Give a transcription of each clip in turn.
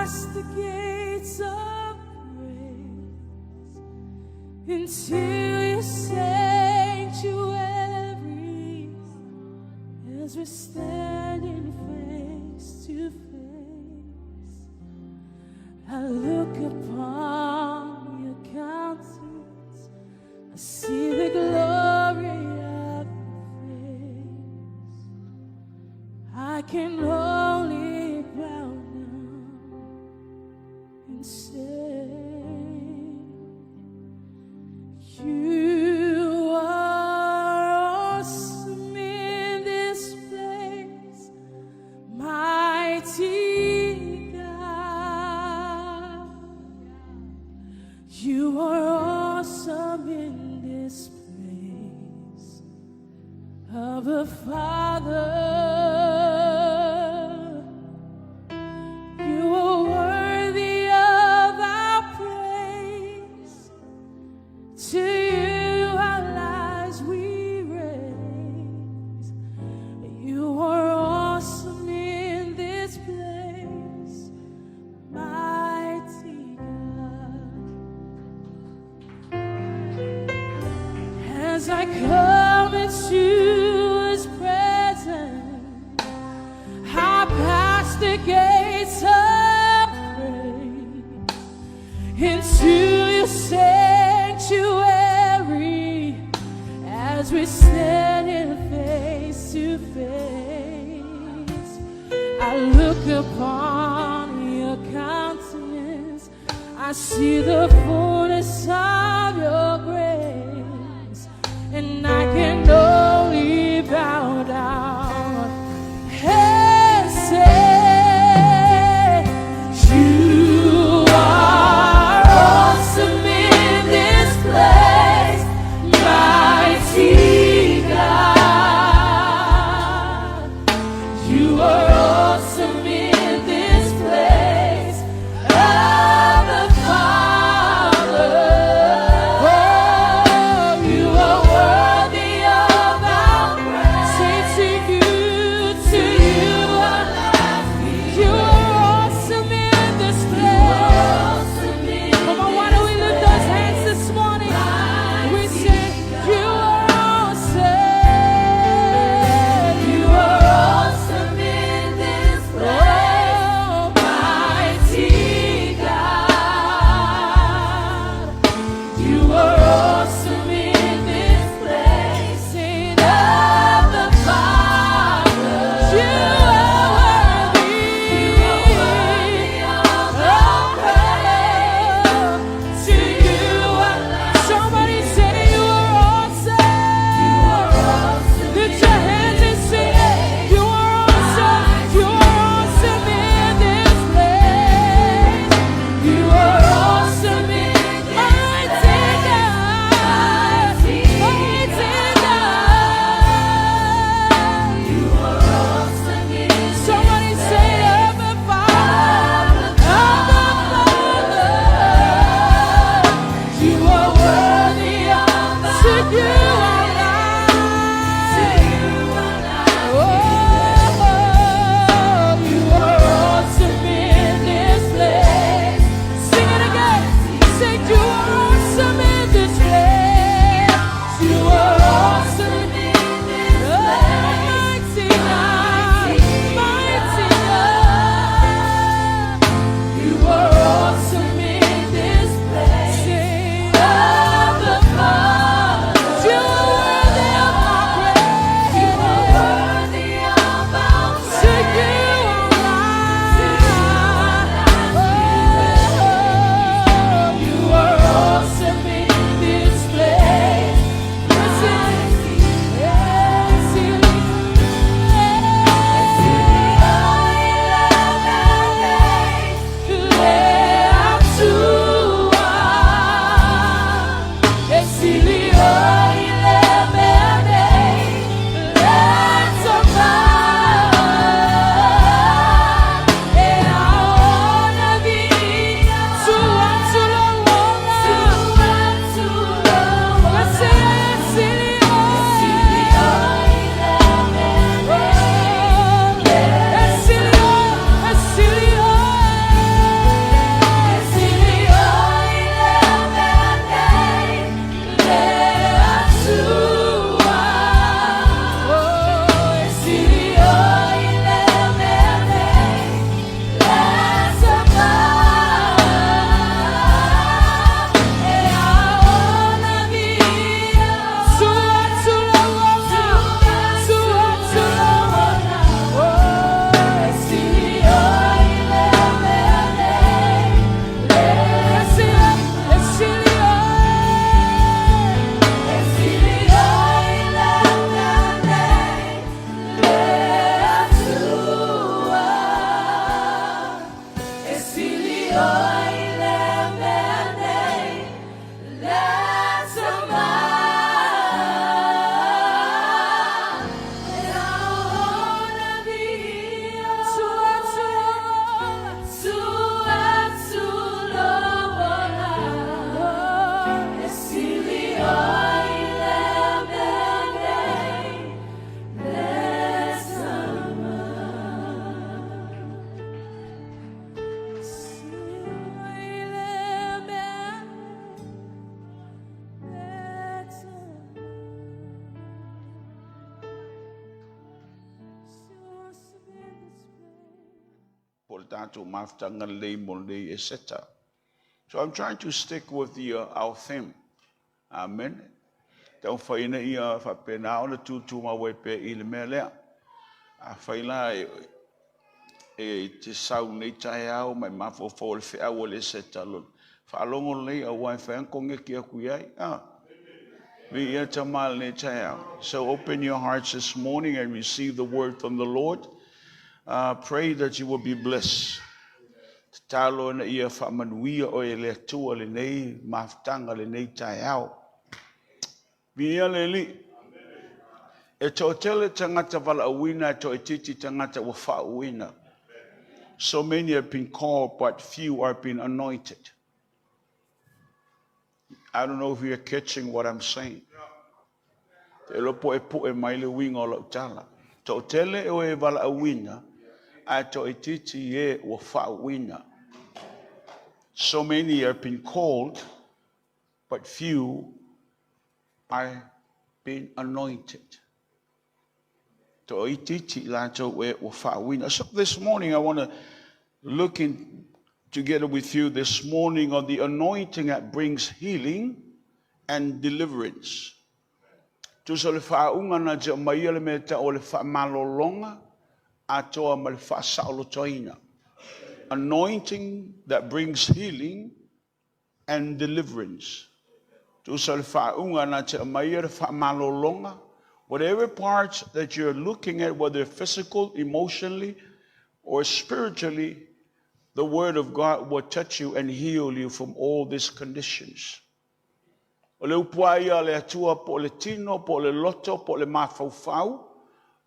past the gates of praise into your sanctuaries as we're standing face to face. I look upon your countenance, I see the glory of your face. I can only bow down and say, you are awesome in this place, mighty God. You are awesome in this place of a Father. You are worthy of our praise. To you our lives we raise. You are awesome in this place, mighty God. As I come into his presence, I pass the gates of praise into your sanctuary as we stand in face to face. I look upon your countenance, I see the fullness of your grace, and I can only bow down and say, you are awesome in this place, mighty God. You are awesome in this place of the Father. Oh, you are worthy of So I'm trying to stick with our theme. Amen. Tau whaina ia whapena ona tūtū mawe pe I le mea lea. A whaila te sau nei tae au mai mafo fo le whea o le seta lon. Whaalongo lei a wai whaenkonge ki a kuiai. Vi ia tamal nei tae au. So open your hearts this morning and receive the word from the Lord. Pray that you will be blessed. Talo na ia whamanuia o e le atua le nei maftanga le nei tae au. Via leli. E tōtele tangata wala awina, to e titi tangata wa whauina. So many have been called, but few are being anointed. I don't know if you're catching what I'm saying. Te lopo e po e maile winga o lau tala. Tōtele o e wala awina, a to e titi e wa whauina. So many have been called, but few are being anointed. So this morning I want to look in together with you this morning on the anointing that brings healing and deliverance. Anointing that brings healing and deliverance. Whatever parts that you're looking at, whether physical, emotionally, or spiritually, the word of God will touch you and heal you from all these conditions. Ele upuaia le atua po le tino, po le loto, po le mafaufau,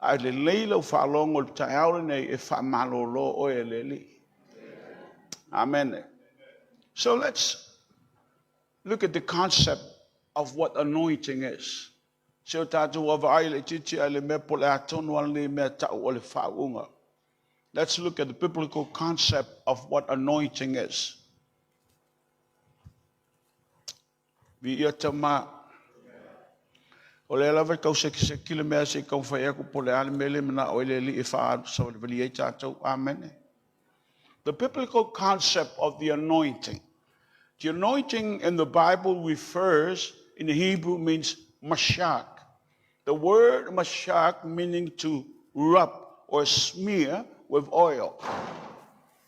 a le leila ufalongo le taiaure nei e whamalolo o e leli. Amen. So let's look at the concept of what anointing is. Let's look at the biblical concept of what anointing is. Amen. The biblical concept of the anointing. The anointing in the Bible refers, in Hebrew, means mashak. The word mashak meaning to rub or smear with oil.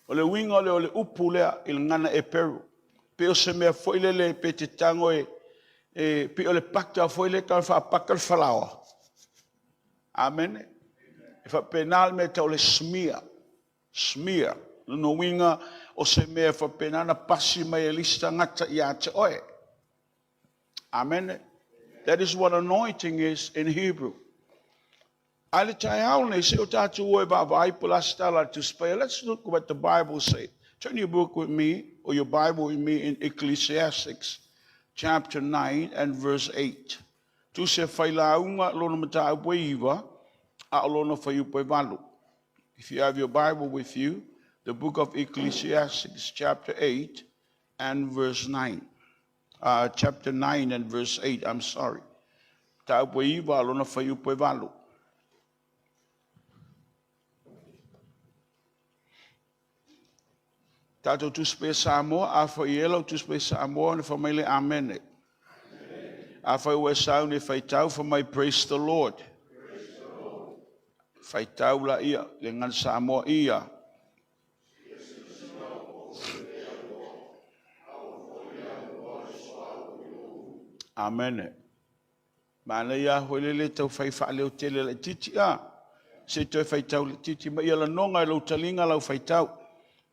Ole winga ole upulea il ngana e peru. Pe o se mea foilele pe te tango pe ole pakta foile ka fa pakal falawa. Amen. If a penal me te ole smear. Smear. No winga o se mea fa penana pasi mai lista ngata ia te oe. Amen. That is what anointing is in Hebrew. Let's look what the Bible says. Turn your book with me, or your Bible with me, in Ecclesiastes, chapter 9 and verse 8. If you have your Bible with you, the book of Ecclesiastes, chapter 8 and verse 9. Chapter 9 and verse 8, I'm sorry. Tato tu spe Samoa, afo yellow tu spe Samoa, and for my amen. Afo we sound if I tau for my praise the Lord. Faitau la ia, lengan Samoa ia. Amen. Mana ia holele tau fai fa'aleo tele la titi a. Se toi fai tau la titi ma ia la nonga lo talinga lau fai tau.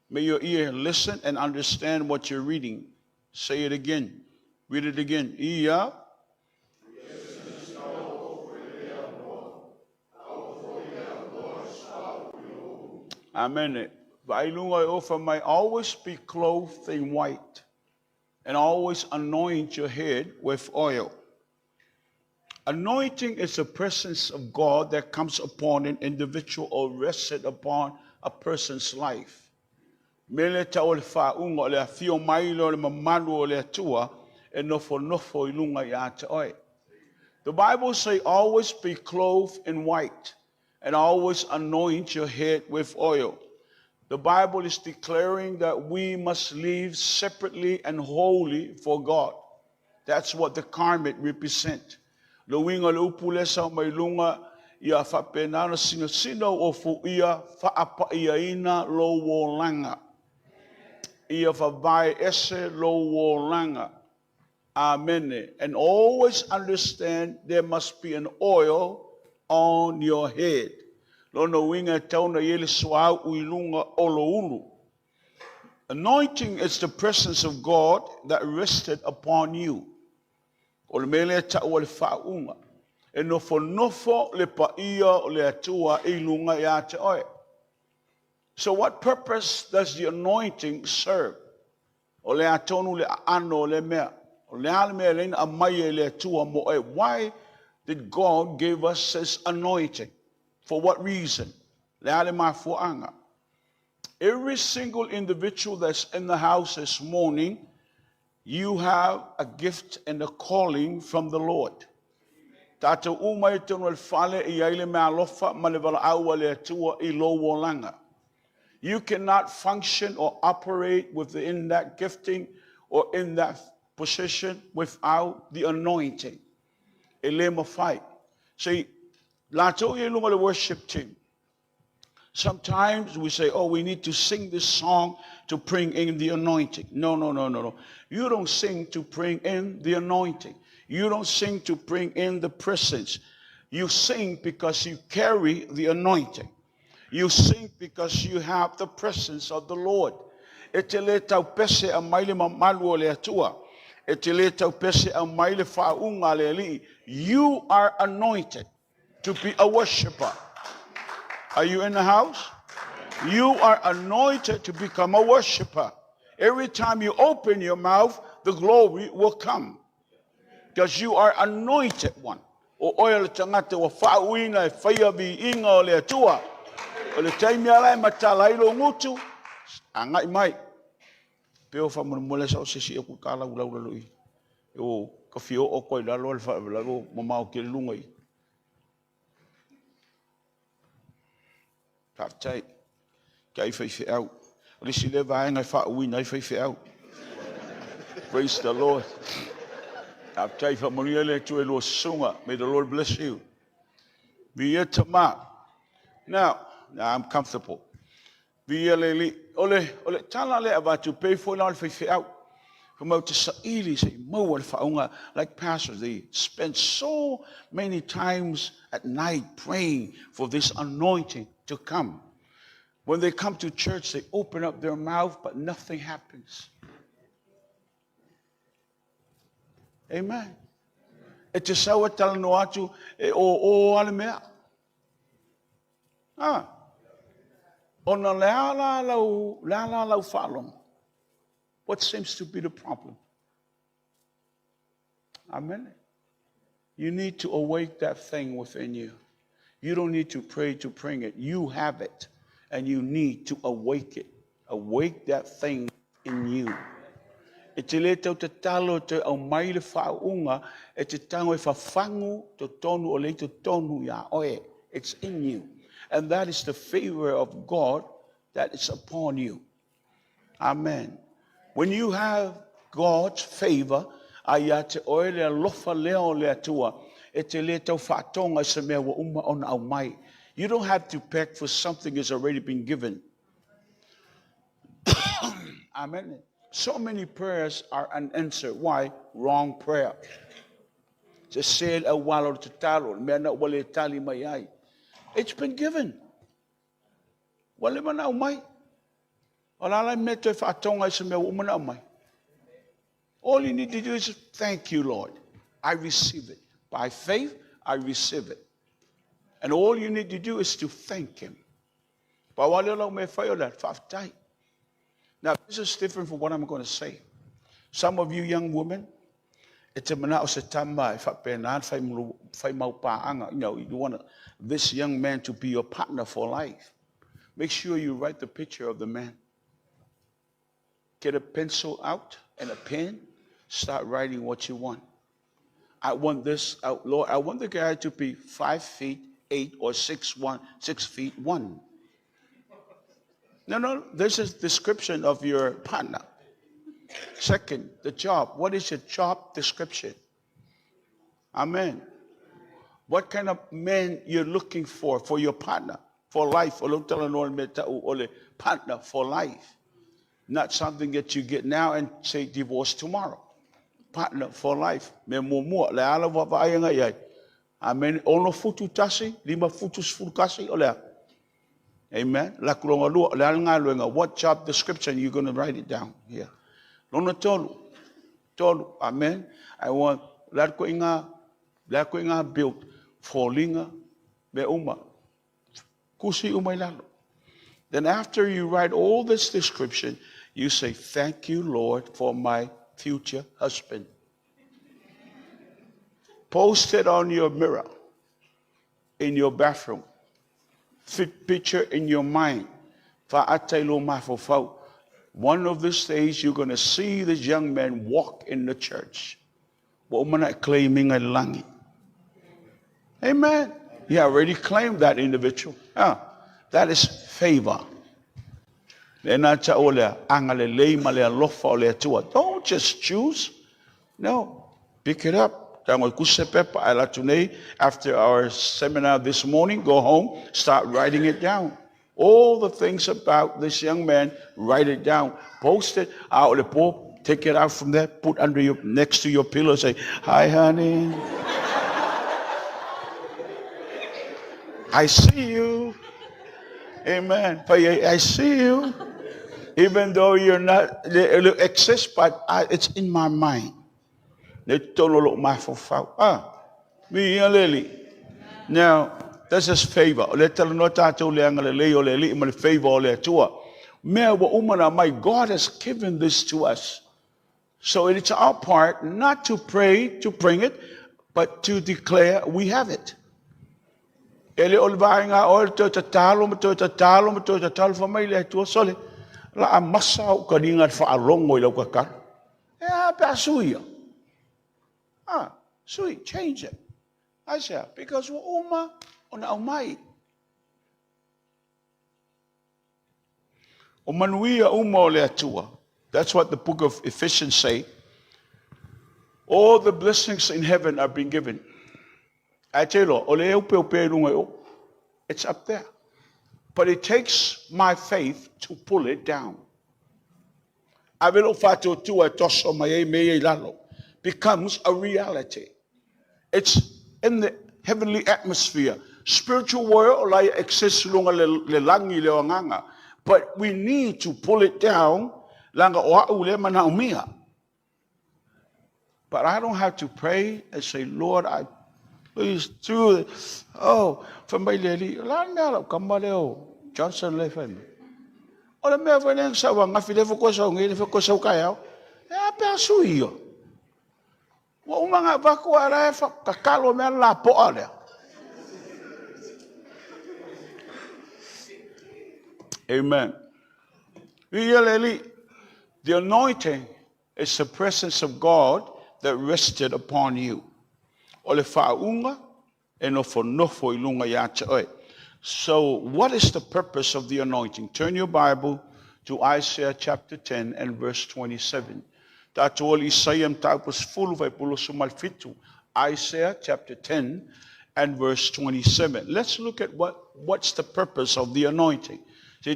May your ear listen and understand what you're reading. Say it again. Read it again. Ia. Amen. Vailunga ofa may always be clothed in white, and always anoint your head with oil. Anointing is the presence of God that comes upon an individual or rested upon a person's life. The Bible says, always be clothed in white, and always anoint your head with oil. The Bible is declaring that we must live separately and holy for God. That's what the garment represents. Lo winga lo upule sa mai lunga ia whapena na singa o fu ia whaapa ia ina lo wo langa. Ia whawai ese lo wo langa. Amen. And always understand there must be an oil on your head. Lono winga tauna yele swau uilunga olo ulu. Anointing is the presence of God that rested upon you. Ole mele ta ole faunga. E nofo le paia le atua ilunga ya te oe. So what purpose does the anointing serve? Ole atonu le ano le mea. Ole ale mea le amaye le atua mo e. Why did God give us this anointing? For what reason? Le ale mafuanga. Every single individual that's in the house this morning, you have a gift and a calling from the Lord. Tata umai tonu fale I aile me alofa malevala aua le atua I lo wolanga. You cannot function or operate within that gifting or in that position without the anointing. Elema fight. See, lato ye lunga the worship team. Sometimes we say, oh, we need to sing this song to bring in the anointing. No. You don't sing to bring in the anointing. You don't sing to bring in the presence. You sing because you carry the anointing. You sing because you have the presence of the Lord. Etele tau pese a maile mamalu le atua. Etele tau pese a maile faunga le li. You are anointed to be a worshiper. Are you in the house? You are anointed to become a worshiper. Every time you open your mouth, the glory will come. Because you are anointed one. O oil tangate wa fauina faya bi inga le atua. O le taimi alai matalai lo ngutu. Angai mai. Peo fa mole sa o sisi e ku kala ula lui. O ka fio o koi la lo fa la lo mamau ke lungai. Partai. Kai fai out. Risi le vai ngai fa uina fai out. Praise the Lord. May the Lord bless you. Now I'm comfortable. About to pay for like pastors, they spend so many times at night praying for this anointing to come. When they come to church, they open up their mouth, but nothing happens. Amen. E te saua tala no atu e o ale mea. Ona leala lau whalong. What seems to be the problem? Amen. You need to awake that thing within you. You don't need to pray to bring it. You have it. And you need to awake it. Awake that thing in you. E te le tau te talo te au mai le whaunga, e te tango e whawhangu to tonu o le to tonu ya oe. It's in you. And that is the favor of God that is upon you. Amen. When you have God's favor, aya te oe le alofa leo le atua, e te le tau whatonga se mea wa uma ona au mai. You don't have to beg for something that's already been given. Amen. So many prayers are unanswered. Why? Wrong prayer. It's been given. All you need to do is thank you, Lord. I receive it. By faith, I receive it. And all you need to do is to thank him. Now, this is different from what I'm going to say. Some of you young women, you want this young man to be your partner for life. Make sure you write the picture of the man. Get a pencil out and a pen. Start writing what you want. I want this out, Lord. I want the guy to be 5'8" or 6'1", 6'1". No, this is description of your partner. Second, the job. What is your job description? Amen. What kind of man you're looking for your partner, for life, or partner for life. Not something that you get now and say divorce tomorrow. Partner for life. Amen. Ono futu tasi, lima futus fulkasi oleh. Amen. What job description you're going to write it down here? Lono tolu. Amen. I want that ko inga built for linga be uma. Kusi umailalo. Then after you write all this description, you say, thank you, Lord, for my future husband. Post it on your mirror, in your bathroom. Fit picture in your mind. One of these days, you're going to see this young man walk in the church. Claiming a langi. Amen. He already claimed that individual. That is favor. Don't just choose. No. Pick it up. After our seminar this morning, go home, start writing it down. All the things about this young man, write it down. Post it out the pool, take it out from there, put next to your pillow, say, hi honey. I see you. Amen. I see you. Even though you're not, it exists, but it's in my mind. Now, this is favor. My God has given this to us. So it's our part not to pray to bring it, but to declare we have it. La masau kadingat fa alongo ilo kakar. Pasuya. Sweet, change it. I said, because uma on umai. Umanuia uma le atua. That's what the book of Ephesians say. All the blessings in heaven are being given. I tell you, it's up there. But it takes my faith to pull it down. Becomes a reality. It's in the heavenly atmosphere. Spiritual world like exists but we need to pull it down. But I don't have to pray and say, Lord, I please do it. Oh, from my lady, Johnson Leffen. Or the Mervyn Sawang, if you never go so, if you go so kaya, Pasuyo. Mga bakuara kakalo me la po ale. Amen. Really, the anointing is the presence of God that rested upon you. So what is the purpose of the anointing? Turn your Bible to Isaiah chapter 10 and verse 27. Isaiah chapter 10 and verse 27. Let's look at what's the purpose of the anointing. The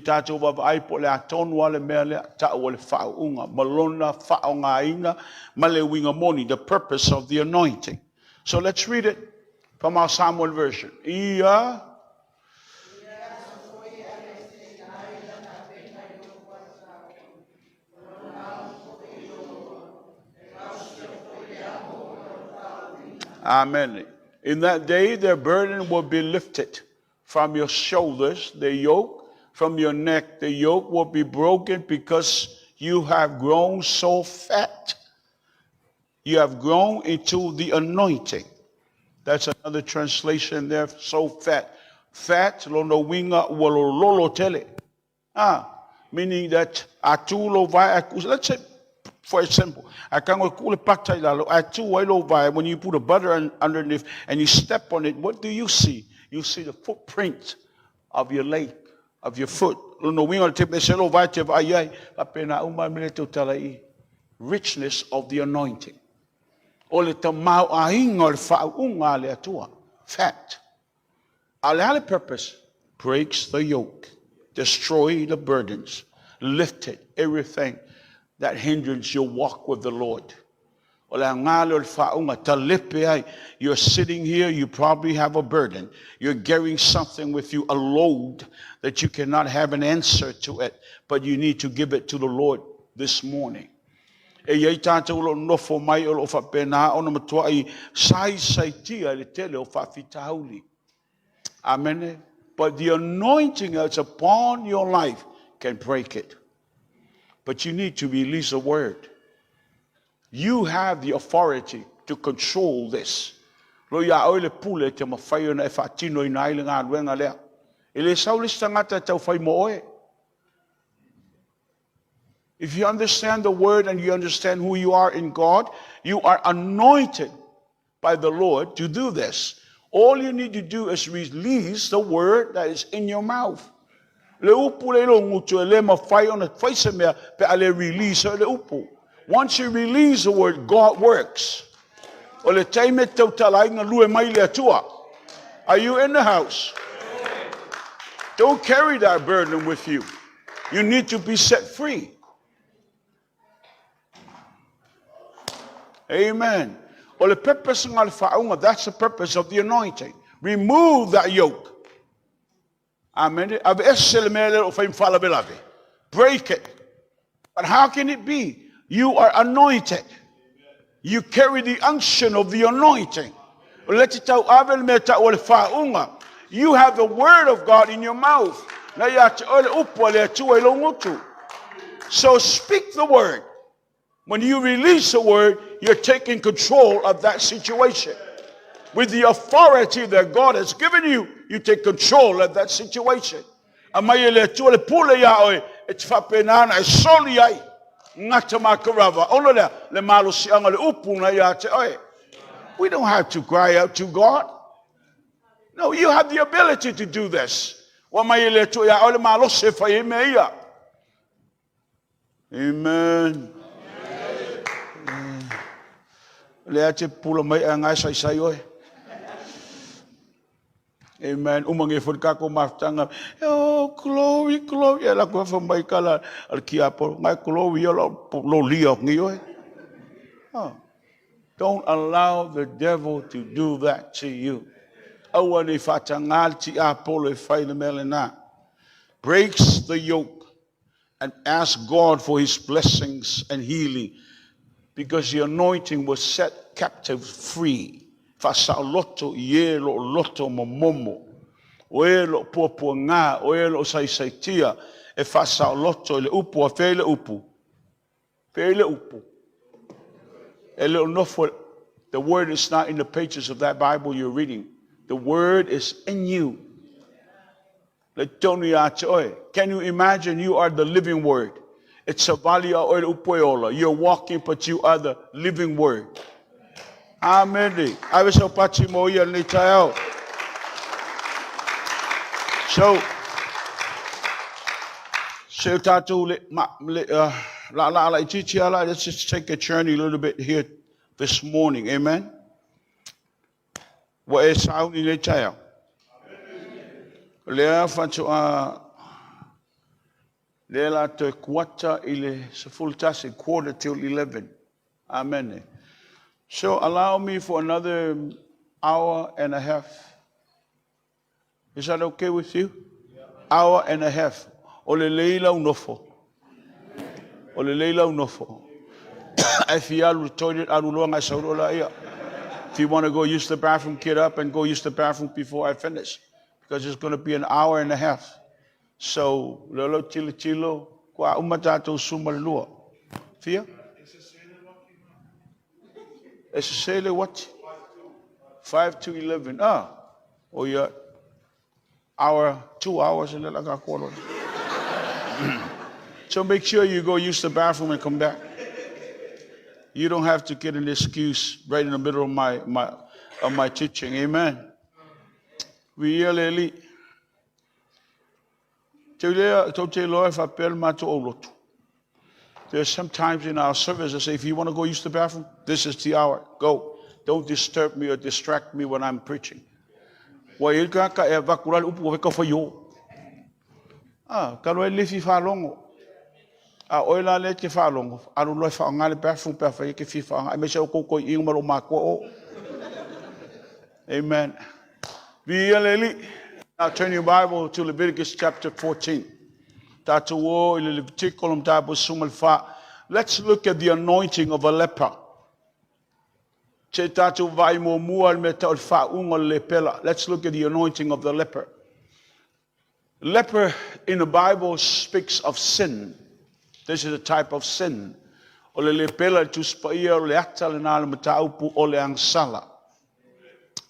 purpose of the anointing. So let's read it from our Psalm 1 version. Amen. In that day, their burden will be lifted from your shoulders, the yoke from your neck. The yoke will be broken because you have grown so fat. You have grown into the anointing. That's another translation there, so fat. Fat, lono winga walolo tele. Meaning that atulo vai. Let's say, for example, when you put a butter underneath and you step on it, what do you see? You see the footprint of your leg. of your foot. Richness of the anointing. Fact. Our purpose breaks the yoke, destroy the burdens, lift it, everything that hinders your walk with the Lord. You're sitting here, you probably have a burden. You're carrying something with you, a load that you cannot have an answer to it, but you need to give it to the Lord this morning. Amen. But the anointing that's upon your life can break it. But you need to release a word. You have the authority to control this. If you understand the word and you understand who you are in God, you are anointed by the Lord to do this. All you need to do is release the word that is in your mouth. Once you release the word, God works. Are you in the house? Don't carry that burden with you. You need to be set free. Amen. That's the purpose of the anointing. Remove that yoke. Amen. Break it. But how can it be? You are anointed. You carry the unction of the anointing. You have the word of God in your mouth. So speak the word. When you release the word, you're taking control of that situation. With the authority that God has given you, you take control of that situation. We don't have to cry out to God. No, you have the ability to do this. Amen. Amen. Oh, glory, glory. Don't allow the devil to do that to you. Breaks the yoke and ask God for his blessings and healing, because the anointing will set captives free. Fasaloto yelo loto momomo. Oelo popo nga, oelo saisaitia. E fasaloto le upu a fele upu. Fele upu. The word is not in the pages of that Bible you're reading. The word is in you. Can you imagine you are the living word? It's a valia or upoyola. You're walking, but you are the living word. Amen. I was a patimoya nitael. So let's just take a journey a little bit here this morning. Amen. What is sound in the child? Lea fanto Lela to quarter till 11. Amen. So allow me for another hour and a half. Is that okay with you? Yeah. Hour and a half. Ole leila unofo. Ole leila unofo. If you are toilet, I will if you want to go use the bathroom, get up and go use the bathroom before I finish, because it's going to be an hour and a half. So, lolo chilo, kwa umatato sumalua. Fia? It's a sailor what? 5 to 11. Oh yeah. 2 hours and like a quarter. So make sure you go use the bathroom and come back. You don't have to get an excuse right in the middle of my teaching. Amen. We really There's sometimes in our service I say, if you want to go use the bathroom, this is the hour. Go. Don't disturb me or distract me when I'm preaching. Kalau lifi falongo, oila le ke falongo, anu lo fa ngale bathroom ke fifa, I me se ko ing malo mako. Amen. Now turn your Bible to Leviticus chapter 14. Let's look at the anointing of a leper. Let's look at the anointing of the leper. Leper in the Bible speaks of sin. This is a type of sin.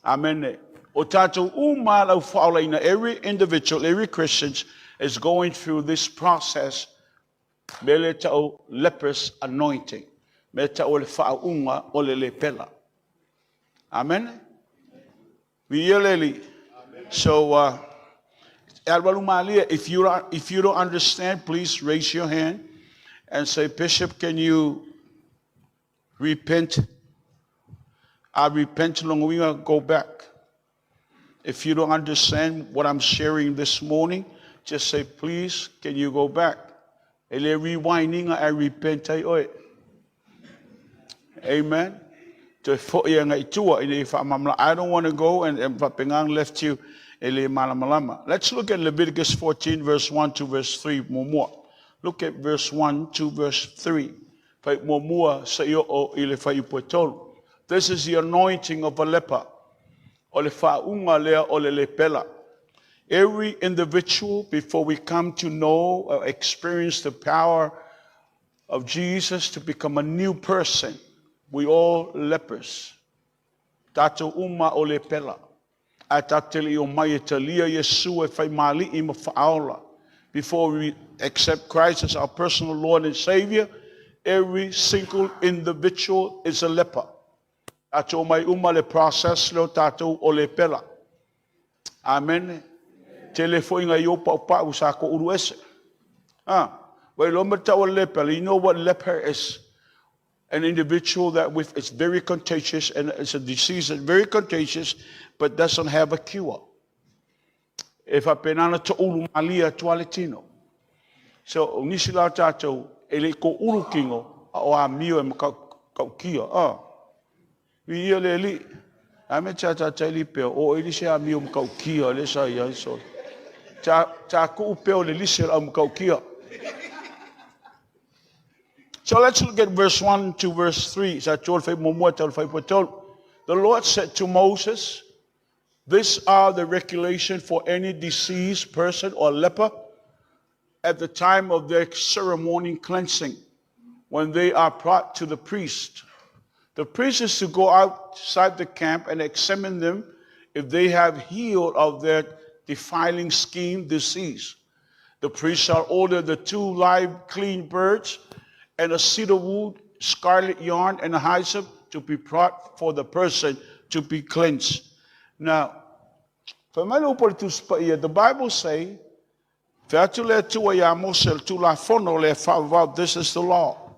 Amen. Every individual, every Christian is going through this process. Leper's anointing. Amen. So, if you don't understand, please raise your hand and say, Bishop, can you repent? I repent long we go back. If you don't understand what I'm sharing this morning, just say, please, can you go back? Rewinding, I repent. Amen. I don't want to go and Pengang left you. Let's look at Leviticus 14, verse 1 to verse 3 more. Look at verse 1 to verse 3. This is the anointing of a leper. Every individual, before we come to know or experience the power of Jesus to become a new person, we all lepers. Tato uma ole pela. Before we accept Christ as our personal Lord and Savior, every single individual is a leper. Tato mai uma le process lo tato ole pela. Amen. Telefone nga yo pa usako uruese. You know what leper is? An individual that it's very contagious, and it's a disease that's very contagious, but doesn't have a cure. If I penana to ulu malia tualetino. So nisila tato ele ko ulu kingo o a mio em kia. We yele ame chata teli pe o ele se a mio kia le sa ya so. Ta ku pe o le lisel am kia. So let's look at verse 1 to verse 3. The Lord said to Moses, these are the regulations for any deceased person or leper at the time of their ceremony cleansing, when they are brought to the priest. The priest is to go outside the camp and examine them if they have healed of their defiling skin disease. The priest shall order the 2 live clean birds and a cedar wood, scarlet yarn, and a hyssop to be brought for the person to be cleansed. Now, the Bible says, this is the law.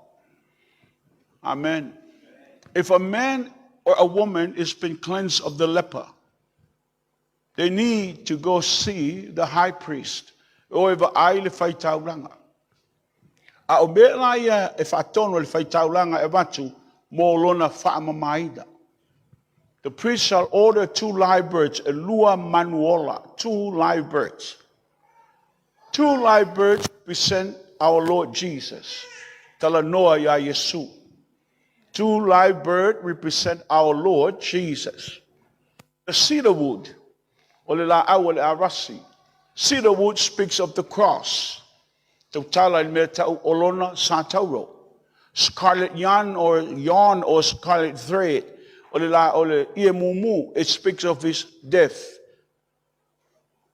Amen. If a man or a woman has been cleansed of the leper, they need to go see the high priest. The priest shall order 2 live birds, a lua manuola, 2 live birds. 2 live birds represent our Lord Jesus. Talanoa ya Yesu. 2 live birds represent our Lord Jesus. The cedar wood, cedar wood speaks of the cross. Scarlet yarn or scarlet thread, it speaks of his death.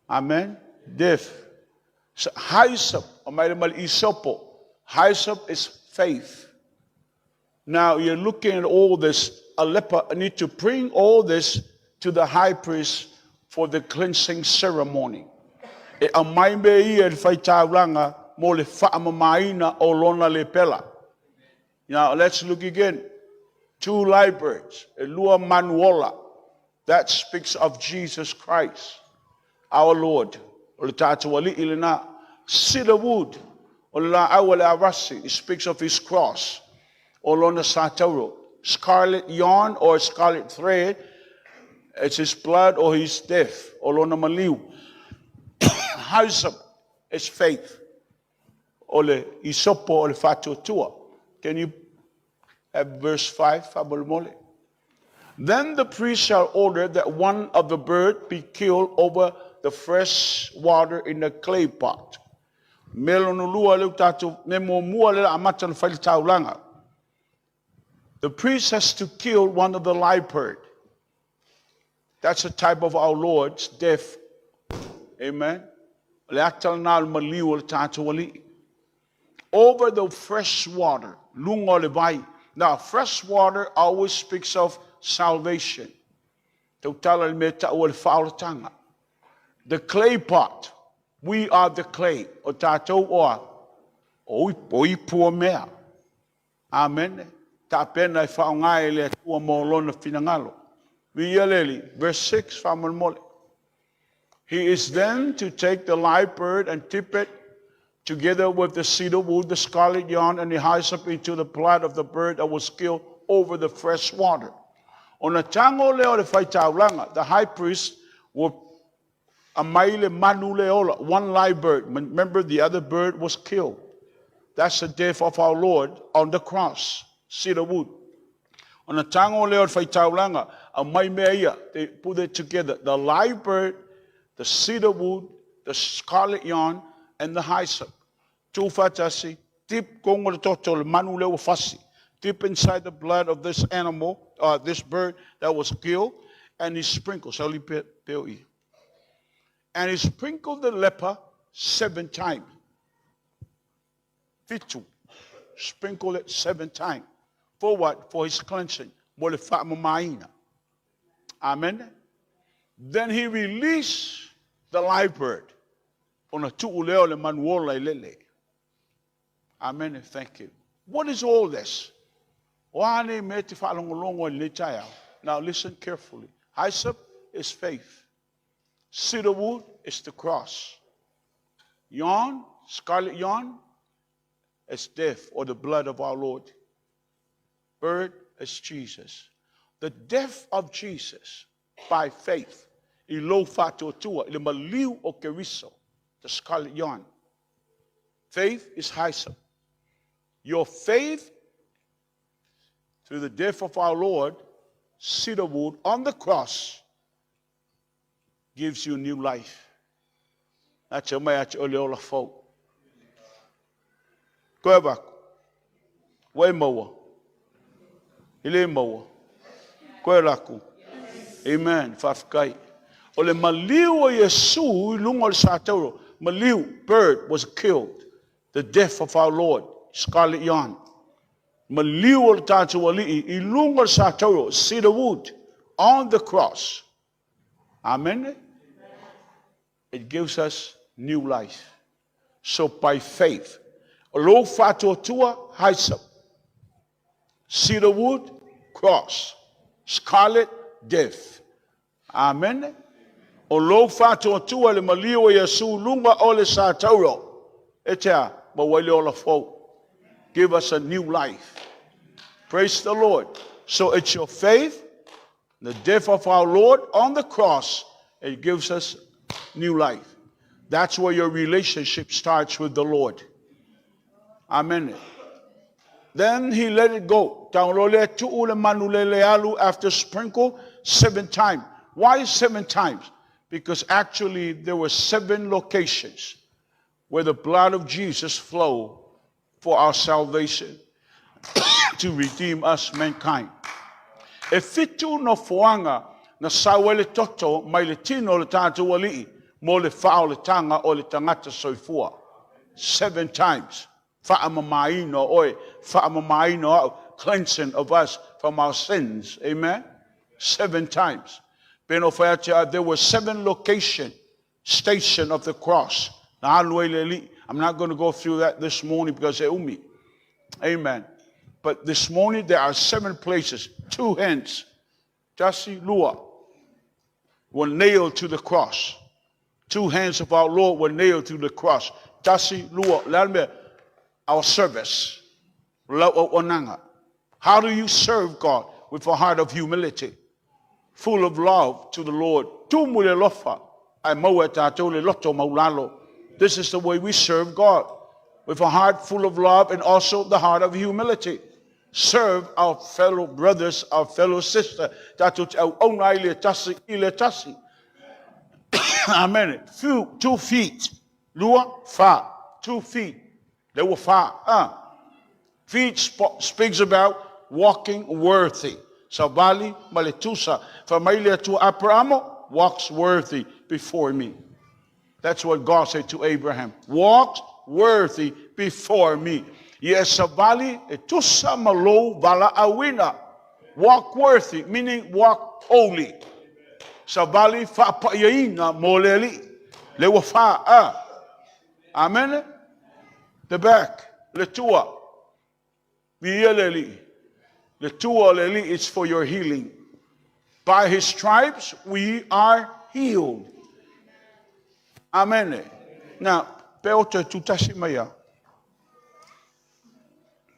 Amen. Death. So hyssop is faith. Now you're looking at all this. A leper need to bring all this to the high priest for the cleansing ceremony. E a mai me ia le fai taulanga mo le whaamamaina o lona le pela. Now let's look again. 2 live birds, e lua manuola. That speaks of Jesus Christ, our Lord. O le tātua li i le nā cedar wood. O le la aua le arasi, it speaks of his cross. O lona sātauro. Scarlet yarn or scarlet thread, it's his blood or his death. O lona maliu. Hyssop is faith. O le isopo o le whātuatua. Can you have verse 5? Then the priest shall order that one of the bird be killed over the fresh water in the clay pot. The priest has to kill one of the live bird. That's a type of our Lord's death. Amen. Over the fresh water. Now, fresh water always speaks of salvation. The clay pot. We are the clay. Amen. Verse 6. He is then to take the live bird and dip it together with the cedar wood, the scarlet yarn, and the hyssop into the blood of the bird that was killed over the fresh water. On the tango leo le faitaulanga, the high priest will amaile manu leola, one live bird. Remember, the other bird was killed. That's the death of our Lord on the cross, cedar wood. On the tango leo le faitaulanga, amai meia, they put it together. The live bird, the cedar wood, the scarlet yarn, and the hyssop. Tufatasi, dip kongo toto manu leo fasi. Dip inside the blood of this animal, this bird that was killed, and he sprinkled. And he sprinkled the leper 7 times. Fitu. Sprinkled it 7 times. For what? For his cleansing. Amen. Then he released the live bird. Amen. Thank you. What is all this? Now listen carefully. Hyssop is faith. Cedar wood is the cross. Yarn, scarlet yarn, is death or the blood of our Lord. Bird is Jesus. The death of Jesus by faith. Alofa Tunoa, the maliu o keriso, the scarlet yarn. Faith is hyssop. Your faith through the death of our Lord, cedar wood on the cross, gives you new life. That's your way at Oleola folk. Go back. Way mower. Ile mower. Go laku. Amen. Fafkai. Ole maliu Yesu lungol satoro. Maliu bird was killed. The death of our Lord, scarlet yarn. Maliu tatuali ilungol satoro, cedar wood on the cross. Amen. It gives us new life. So by faith, Alofa Tunoa, hyssop, cedar wood, cross, scarlet, death. Amen. Alofa Tunoa le maliu Yesu lunga ole satoro. Etia mawali ola fo. Give us a new life. Praise the Lord. So it's your faith, the death of our Lord on the cross, it gives us new life. That's where your relationship starts with the Lord. Amen. Then he let it go. After sprinkle 7 times. Why 7 times? Because actually there were 7 locations where the blood of Jesus flowed for our salvation to redeem us, mankind. E fitu no foanga na sawele toto mai le tino le tātou alii mo le whao le tanga o le tangata soifua. 7 times. Whaamamaino oi, whaamamaino cleansing of us from our sins. Amen? 7 times. There were 7 locations station of the cross. I'm not going to go through that this morning because they're umi. Amen. But this morning there are 7 places. 2 hands. Jasi Lua were nailed to the cross. 2 hands of our Lord were nailed to the cross. Jasi Lua. Our service. How do you serve God? With a heart of humility, full of love to the Lord. This is the way we serve God, with a heart full of love and also the heart of humility. Serve our fellow brothers, our fellow sisters. Amen. 2 feet. Lua, fa. 2 feet. They were far. Feet speaks about walking worthy. Sabali maletusa. Familia to Abraham walks worthy before me. That's what God said to Abraham. Walk worthy before me. Yes, sabali etusa malo vala awina. Walk worthy, meaning walk holy. Sabali fa payaina moleli. Lewa fa. Amen. The back. Letua. Vieleli. The tuoleli is for your healing. By his stripes we are healed. Amen. Now, peote tutasimaya.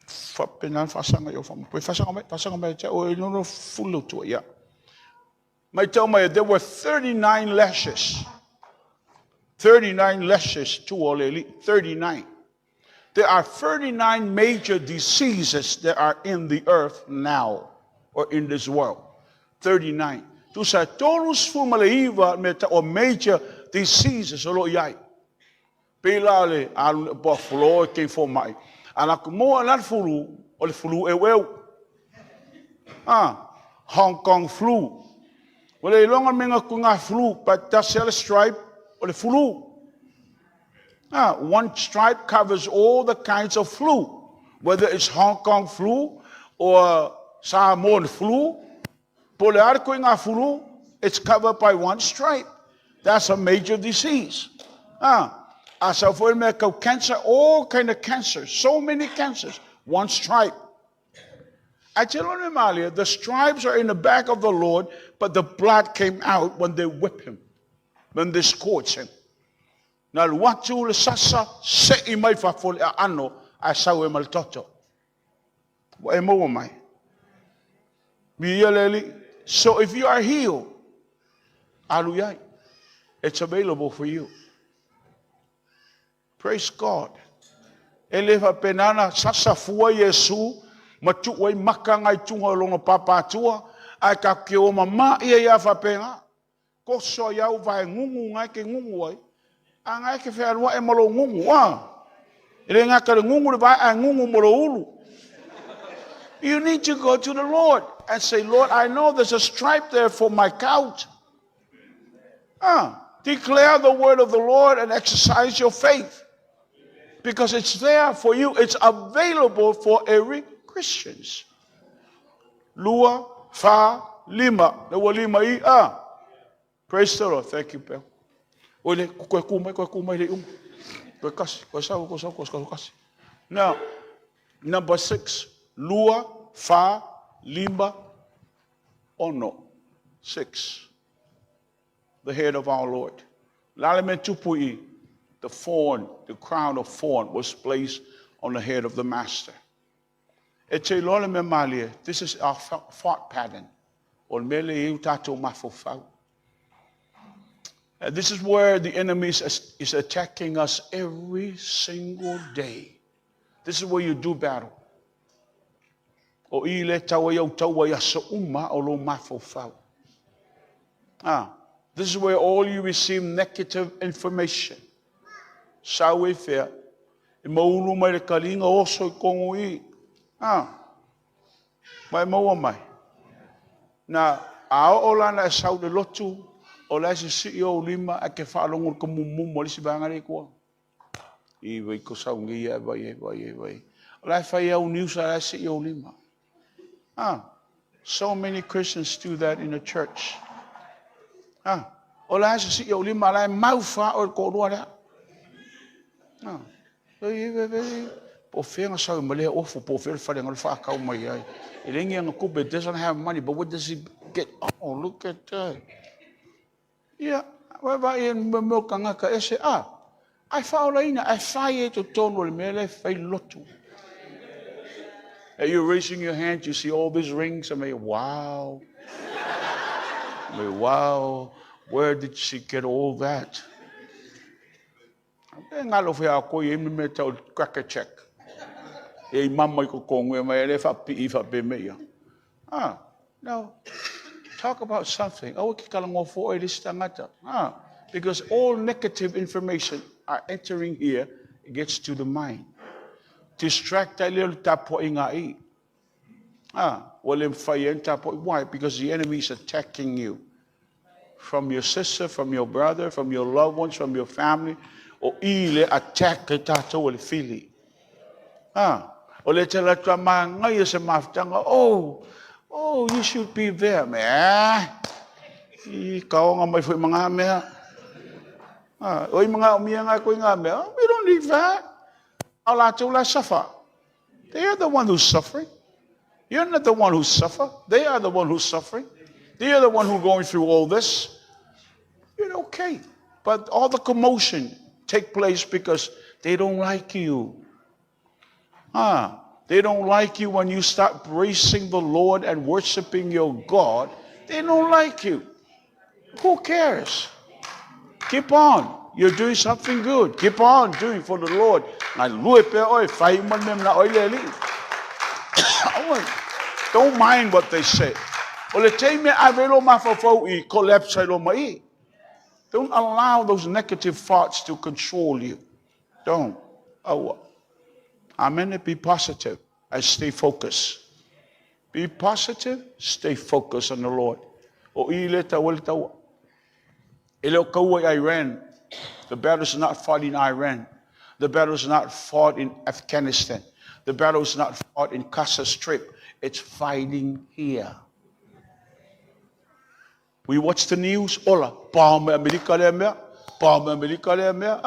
Fapenan fasanga yo fam. Fasanga o no full to ya. My tell me there were 39 lashes. 39 lashes tuoleli. 39. There are 39 major diseases that are in the earth now, or in this world. 39. Tu sa todos fumaleiva meta or major diseases olo yai. Pelale al buffalo ke for mai. Ala mo lan flu o le flu e wel. Hong Kong flu. Wala ilonga menga kunga flu but tasel stripe o le flu. 1 stripe covers all the kinds of flu, whether it's Hong Kong flu or Samoan flu. Flu, it's covered by 1 stripe. That's a major disease. As of medical cancer, all kind of cancers, so many cancers, 1 stripe. I tell you, Amalia, the stripes are in the back of the Lord, but the blood came out when they whip him, when they scourge him. Na watu le sasa se imai fa fole ano a sawe mal toto. Wa e mo mai. So if you are healed, hallelujah, it's available for you. Praise God. Elefa penana sasa fua Yesu matu wai makangai tunga longa papa tua ai ka ke o mama ia fa penga. Ko so ya u vai ngungu ngai ke ngungu wai. Angai ke fea rua e malo ngungu Ele ngā kare ngungu le vai a ngungu molo ulu. You need to go to the Lord and say, Lord, I know there's a stripe there for my couch. Declare the word of the Lord and exercise your faith. Because it's there for you. It's available for every Christian. Lua, fa, lima. Lewa lima I. Praise the Lord. Thank you, Pell. Now, number 6. Lua, fa, lima, ono. 6. The head of our Lord. The thorn, the crown of thorn was placed on the head of the master. This is our thought pattern. And this is where the enemy is attacking us every single day. This is where you do battle. This is where all you receive negative information. Sawe fea. Maulu mai le kalinga oso kongo I. Mai maua mai. Na ao olana e sau de lotu. Ola se si o lima a ke whaalongo ka mumu mo lisi bangare kua. I wei ko sau ngi e vai. Ola e whai au niusa la si o lima. So many Christians do that in the church. Ola se si o lima la mau fa o ko roa le. Ah. Po fenga sa male ofu po fel fa ngol fa ka mai ai. Ilengi ang kupe doesn't have money, but what does he get? Oh, look at that. Yeah, waba in mo kanga ka ese ai fa ola ina, ai fa e to tono le mele fai lotu. Are you raising your hand? You see all these rings? I mean, wow. I mean, wow. Where did she get all that? Ngalo a ko ye me tau crack a check. E mama ko kongwe mai le fa pi fa be me. No. Talk about something. Because all negative information are entering here, it gets to the mind. Distract a little tapo ingai. Why? Because the enemy is attacking you. From your sister, from your brother, from your loved ones, from your family. Or ile attack tato will feel. Or let tell that ngai se maftanga. Oh, you should be there, man. Ikaw nga may mga mea. Oy mga umiya nga ko nga mea. We don't need that. Allah to suffer. They are the one who's suffering. You're not the one who's suffering. They are the one who's suffering. They are the one who's going through all this. You're okay. But all the commotion take place because they don't like you. They don't like you when you start praising the Lord and worshiping your God. They don't like you. Who cares? Keep on. You're doing something good. Keep on doing for the Lord. Don't mind what they say. Don't allow those negative thoughts to control you. Don't. Amen. Be positive and stay focused. Be positive, stay focused on the Lord. Iran. The battle is not fought in Iran. The battle is not fought in Afghanistan. The battle is not fought in Gaza Strip. It's fighting here. We watch the news. Ola, palm America le mea, palm America le mea.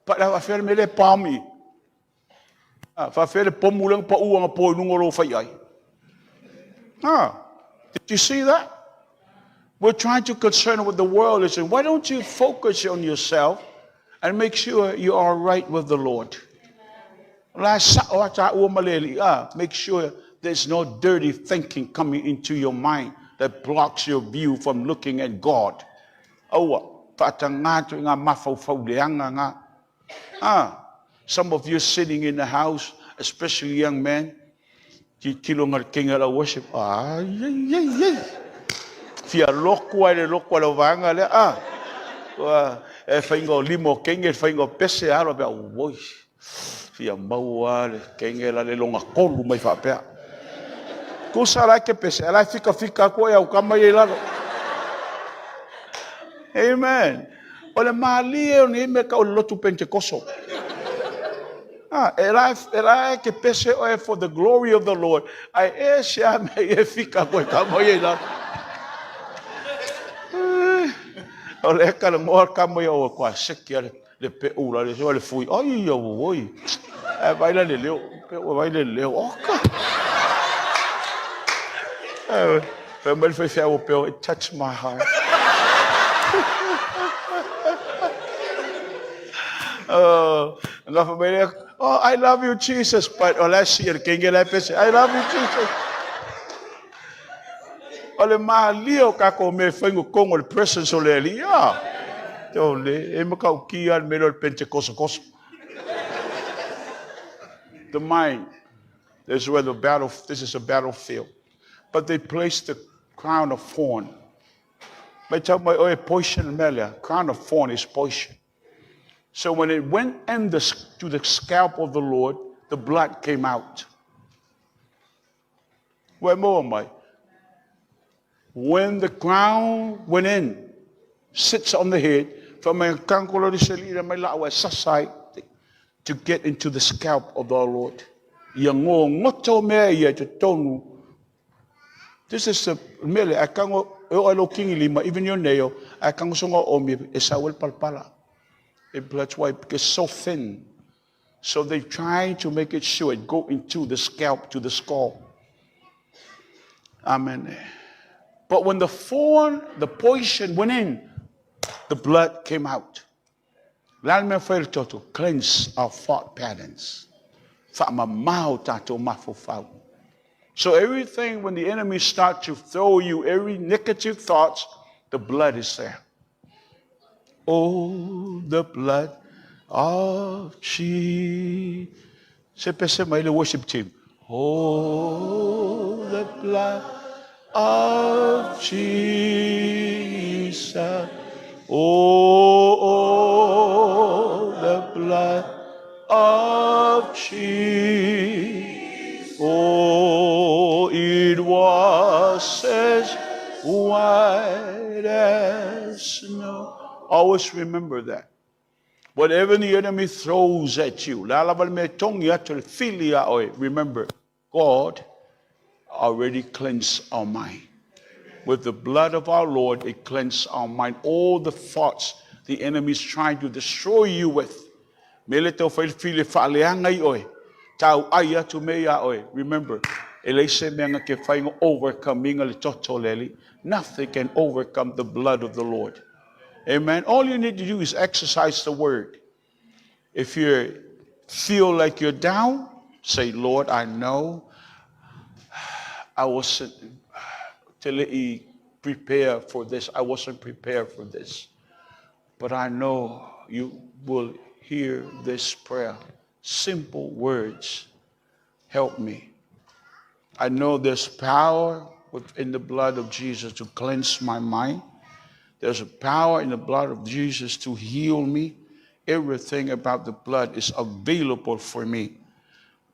But I feel me le palmi. Fa fere pomulang pa uang po nungolo fayai. Did you see that? We're trying to concern with the world. Listen, why don't you focus on yourself and make sure you are right with the Lord? Make sure there's no dirty thinking coming into your mind that blocks your view from looking at God. Some of you sitting in the house, especially young men, worship. Fia lokwa le lokwa lo vanga le faingo limo kenge faingo pese aro be woi. Fia maua le kenge la le longa kolu mai fa pe. Ku sala ke pese ala fika ko ya ukama ye la. Amen. Ole mali o ni me ka o lotu pentekoso. Era que pese o for the glory of the Lord. Ai esha me fika ko kama ye la. Ole ka mo ka mo yo kwa sekia le pe ula le so le fui. Ai yo oi. Vai la le leo, vai le leo. Oka. When I say it touched my heart. I love you, Jesus. But last year, I love you, Jesus. Ole malio kako me fengo kongo le presence ole Elia. Ole e maka ukia melo Pentecost. The mind. This is where this is a battlefield. But they placed the crown of thorn. Crown of thorn is poison. So when it went to the scalp of the Lord, the blood came out. Where more am I? When the crown went in, sits on the head, to get into the scalp of the Lord. This is the merely alo king lima, even your nail, I can song omi, esawel palpala. That's why it's so thin. So they try to make it sure it go into the scalp, to the skull. Amen. But when the poison went in, the blood came out. Lalme failed to cleanse our thought patterns. So everything, when the enemy starts to throw you every negative thoughts, the blood is there. Oh, the blood of Jesus. Say, my worship team. Oh, the blood of Jesus. Oh, the blood of Jesus. Oh, it was as white as snow. Always remember that. Whatever the enemy throws at you, remember, God already cleansed our mind. With the blood of our Lord, it cleansed our mind. All the thoughts the enemy is trying to destroy you with. Remember, nothing can overcome the blood of the Lord. Amen. All you need to do is exercise the word. If you feel like you're down, say, Lord, I know I wasn't prepared for this. I wasn't prepared for this. But I know you will hear this prayer. Simple words. Help me. I know there's power within the blood of Jesus to cleanse my mind. There's a power in the blood of Jesus to heal me. Everything about the blood is available for me.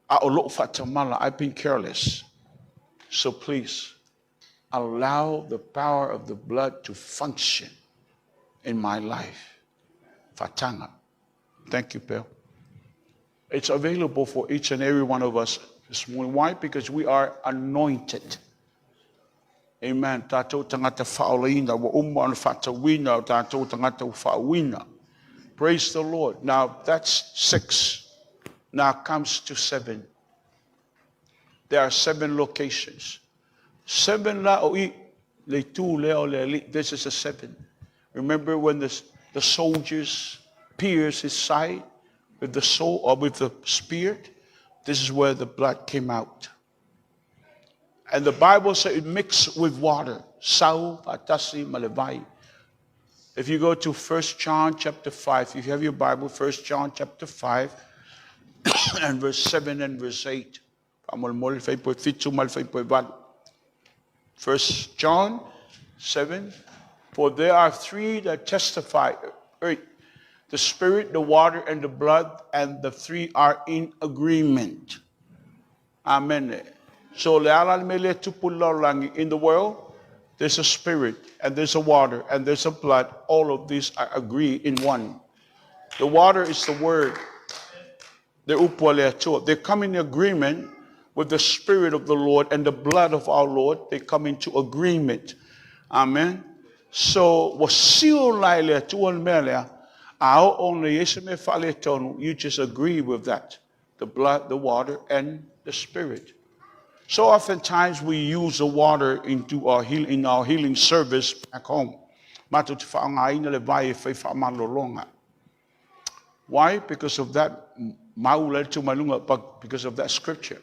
I've been careless. So please, allow the power of the blood to function in my life. Fatanga. Thank you, Bill. It's available for each and every one of us this morning. Why? Because we are anointed. Amen. Tato tangata faolina wa umman fatawina tato tangata faawina. Praise the Lord. Now that's 6. Now comes to 7. There are 7 locations. 7 laoi le tu leo le. This is a 7. Remember when the soldiers pierced his side with the sword or with the spear? This is where the blood came out. And the Bible says it mixed with water. Sau patasi malevai. If you go to 1 John chapter 5, if you have your Bible, 1 John chapter 5, and verse 7 and verse 8. 1 John 7. For there are 3 that testify, the Spirit, the water, and the blood, and the 3 are in agreement. Amen. So in the world, there's a spirit, and there's a water, and there's a blood. All of these are agree in one. The water is the word. They come in agreement with the Spirit of the Lord and the blood of our Lord. They come into agreement. Amen. So you just agree with that. The blood, the water, and the Spirit. So oftentimes we use the water in our healing service back home. Why? Because of that. Because of that scripture.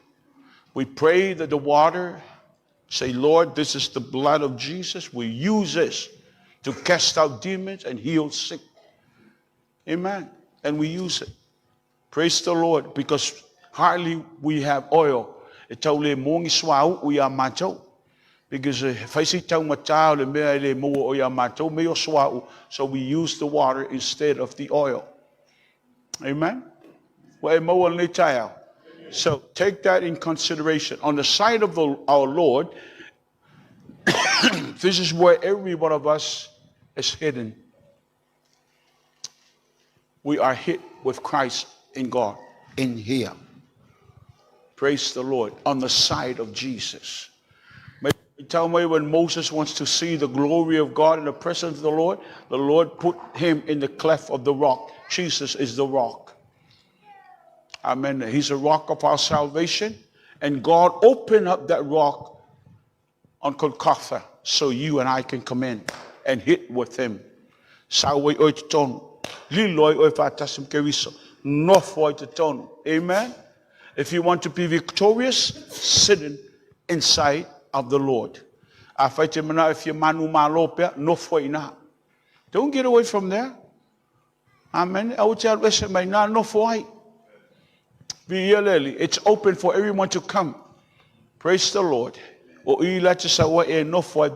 We pray that the water, say, Lord, this is the blood of Jesus. We use this to cast out demons and heal sick. Amen. And we use it. Praise the Lord, because hardly we have oil. Because so we use the water instead of the oil. Amen. So take that in consideration. On the side of our Lord, this is where every one of us is hidden. We are hid with Christ in God, in here. Praise the Lord. On the side of Jesus. tell me when Moses wants to see the glory of God and the presence of the Lord put him in the cleft of the rock. Jesus is the rock. Amen. He's a rock of our salvation. And God opened up that rock on Golgotha so you and I can come in and hit with him. Amen. If you want to be victorious, sit inside of the Lord. Don't get away from there. Amen. It's open for everyone to come. Praise the Lord.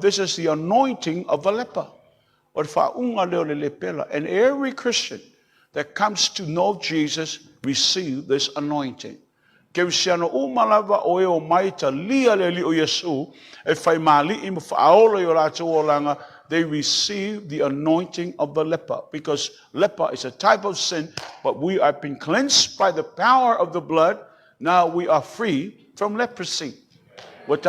This is the anointing of a leper. And every Christian that comes to know Jesus receive this anointing. They receive the anointing of the leper, because leper is a type of sin, but we have been cleansed by the power of the blood. Now we are free from leprosy. Amen.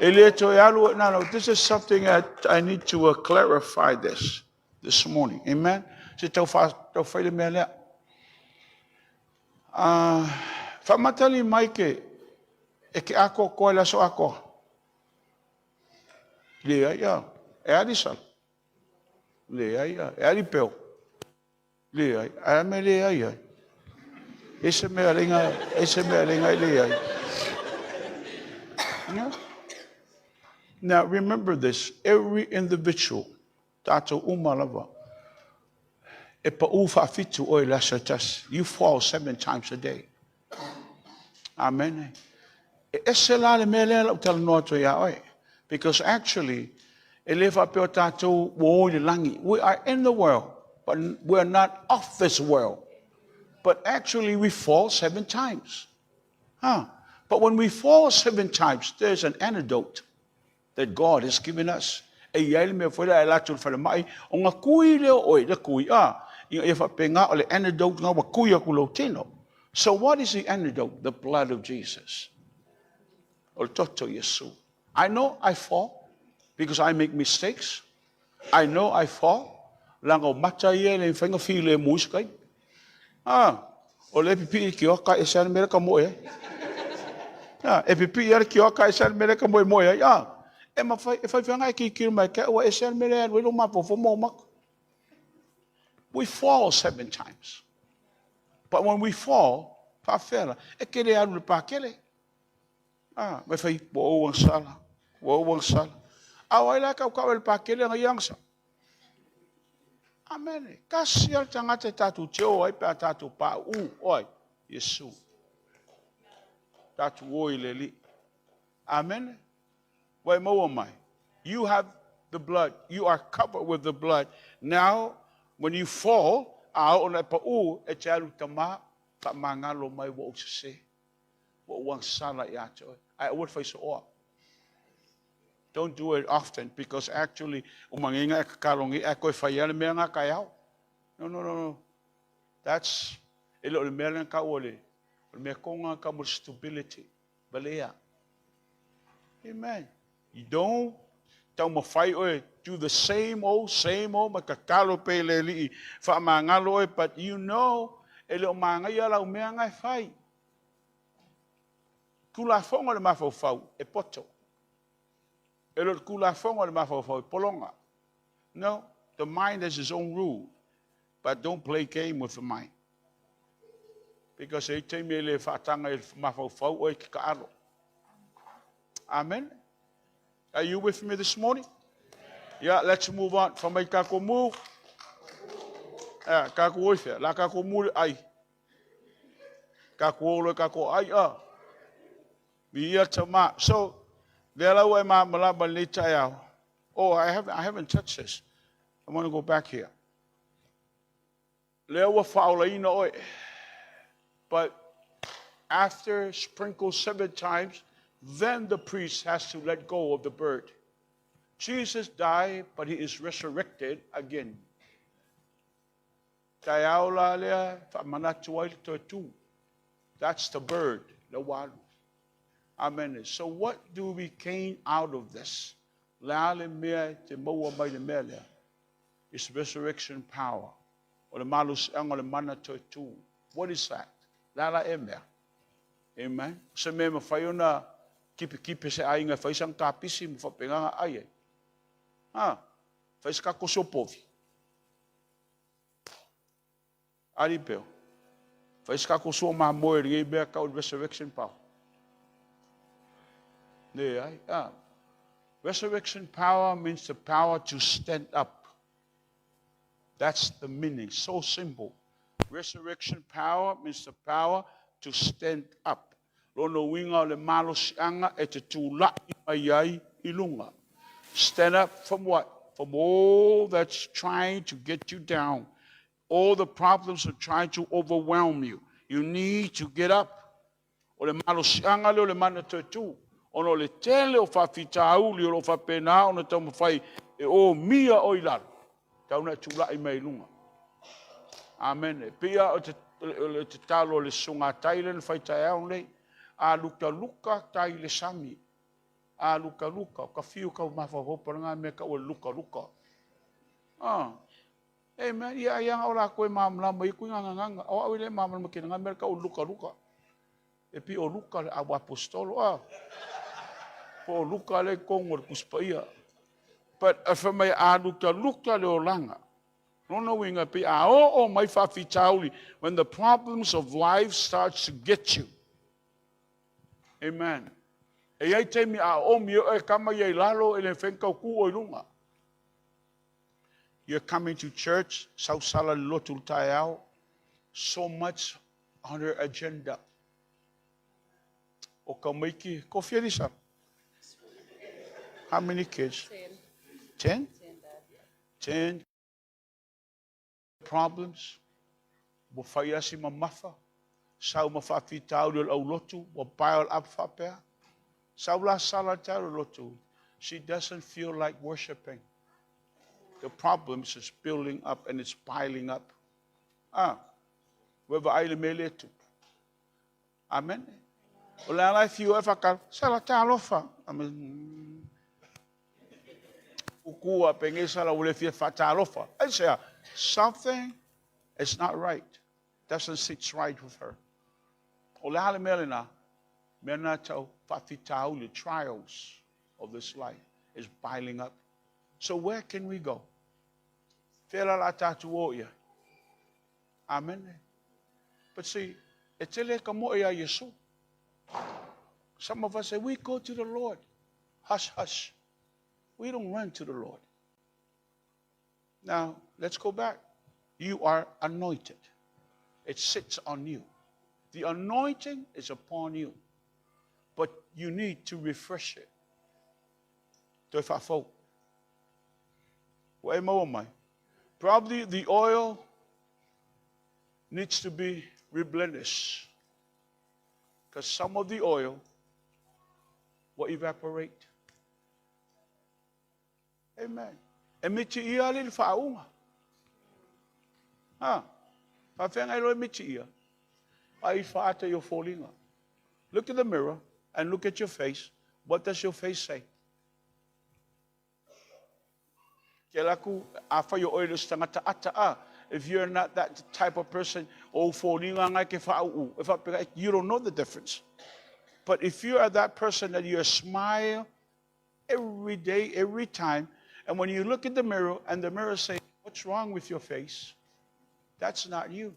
Now, this is something that I need to clarify this morning. Amen. Famatali Mike, eke ako koe la so ako. Lea ia, e arisal. Lea ia, e aripeo. Lea ia, e me lea ia. Ese me aringa lea ia. Now remember this, every individual, tato umalava, you fall 7 times a day. Amen. Because actually, we are in the world, but we're not of this world. But actually, we fall 7 times. But when we fall 7 times, there's an antidote that God has given us. So what is the antidote? The blood of Jesus. I know I fall because I make mistakes. I know I fall. We fall 7 times. But when we fall, amen. Kasial tangate tatu teo ai pa tatu pa oi Yesu. Tatu oi leli. Amen. Wai mo mai. You have the blood. You are covered with the blood. Now, when you fall, don't do it often, because actually, no. That's stability. Amen. You don't do the same old, but you know, no, the mind has its own rule, but don't play game with the mind. Because amen. Are you with me this morning? Yeah, let's move on. From my kako move. Kako oifia. La kako move ai. Kako olo kako ai So, oh, I haven't touched this. I want to go back here. But after sprinkle 7 times, then the priest has to let go of the bird. Jesus died, but he is resurrected again. That's the bird The walu. Amen. So what do we gain out of this? Lale mea te maua mai le mea lea. It's resurrection power. O le malus ang o le mana toi tu. What is that? Lala e mea. Amen. Se me mawhai ona kipe se ainga whaisang tāpisi mo whapenganga ai e. Whais kako sopovi. Ari peo. Whais kako so ma moe ri e mea ka o resurrection power. Ne ai. Resurrection power means the power to stand up. That's the meaning. So simple. Resurrection power means the power to stand up. Lono winga le malo sianga e te tūlai mai ai ilunga. Stand up from what? From all that's trying to get you down. All the problems are trying to overwhelm you. You need to get up. O le malo sianga le o le mana te tū. Ono le tele o whawhitau li o lo whapena o na tau mawhai e o mia o ilaro. Tau na tūlai mai lunga. Amen. E pia o te talo le sunga Thailand whai tai au nei. A luka tai le sami. A luka. Ka whiu kau mawhahoparanga me ka o luka. Amen. Ia ianga o la koe mamlama i kui nganga. O au le mamlama kina ngā mera ka o luka. E pi o luka le awa apostolo. Po luka le kongo le kuspaia. But if I may look le o langa. No winga pe mai whawhitauli. When the problems of life starts to get you. Amen. E ai te mi mi e kama i lalo e le whenkau ku o ilunga. You're coming to church, sausala lotul tai au. So much on your agenda. O ka maiki, ko whiarisa. How many kids? 10? 10 problems. Mo whaiasi ma mafa. Sau ma whawhitau le au lotu. Mo pile up whapea. Sau la sala tau lotu. She doesn't feel like worshiping. The problems is building up and it's piling up. Weva aile mele tu. Amen. O le alai fiu e whakar. Sala ta alofa. Amen. Ukua pengesala ule fia fatalofa. I say something is not right. Doesn't sit right with her. Olale melina mena tau fatitau the trials of this life is piling up. So where can we go? Fela la tatuoia. Amen. But see, etele kamo ya Yesu. Some of us say we go to the Lord. Hush, hush. We don't run to the Lord. Now, let's go back. You are anointed. It sits on you. The anointing is upon you. But you need to refresh it. Probably the oil needs to be replenished. Because some of the oil will evaporate. Amen. E miti ia le whaunga. Whawhenga ilo e miti ia. Ai whaata yo fōlinga. Look in the mirror and look at your face. What does your face say? Ke laku a whai o oiros tangata ata. If you're not that type of person, o fōlinga ngai ke whau. You don't know the difference. But if you are that person that you smile every day, every time, and when you look in the mirror and the mirror says, what's wrong with your face? That's not you.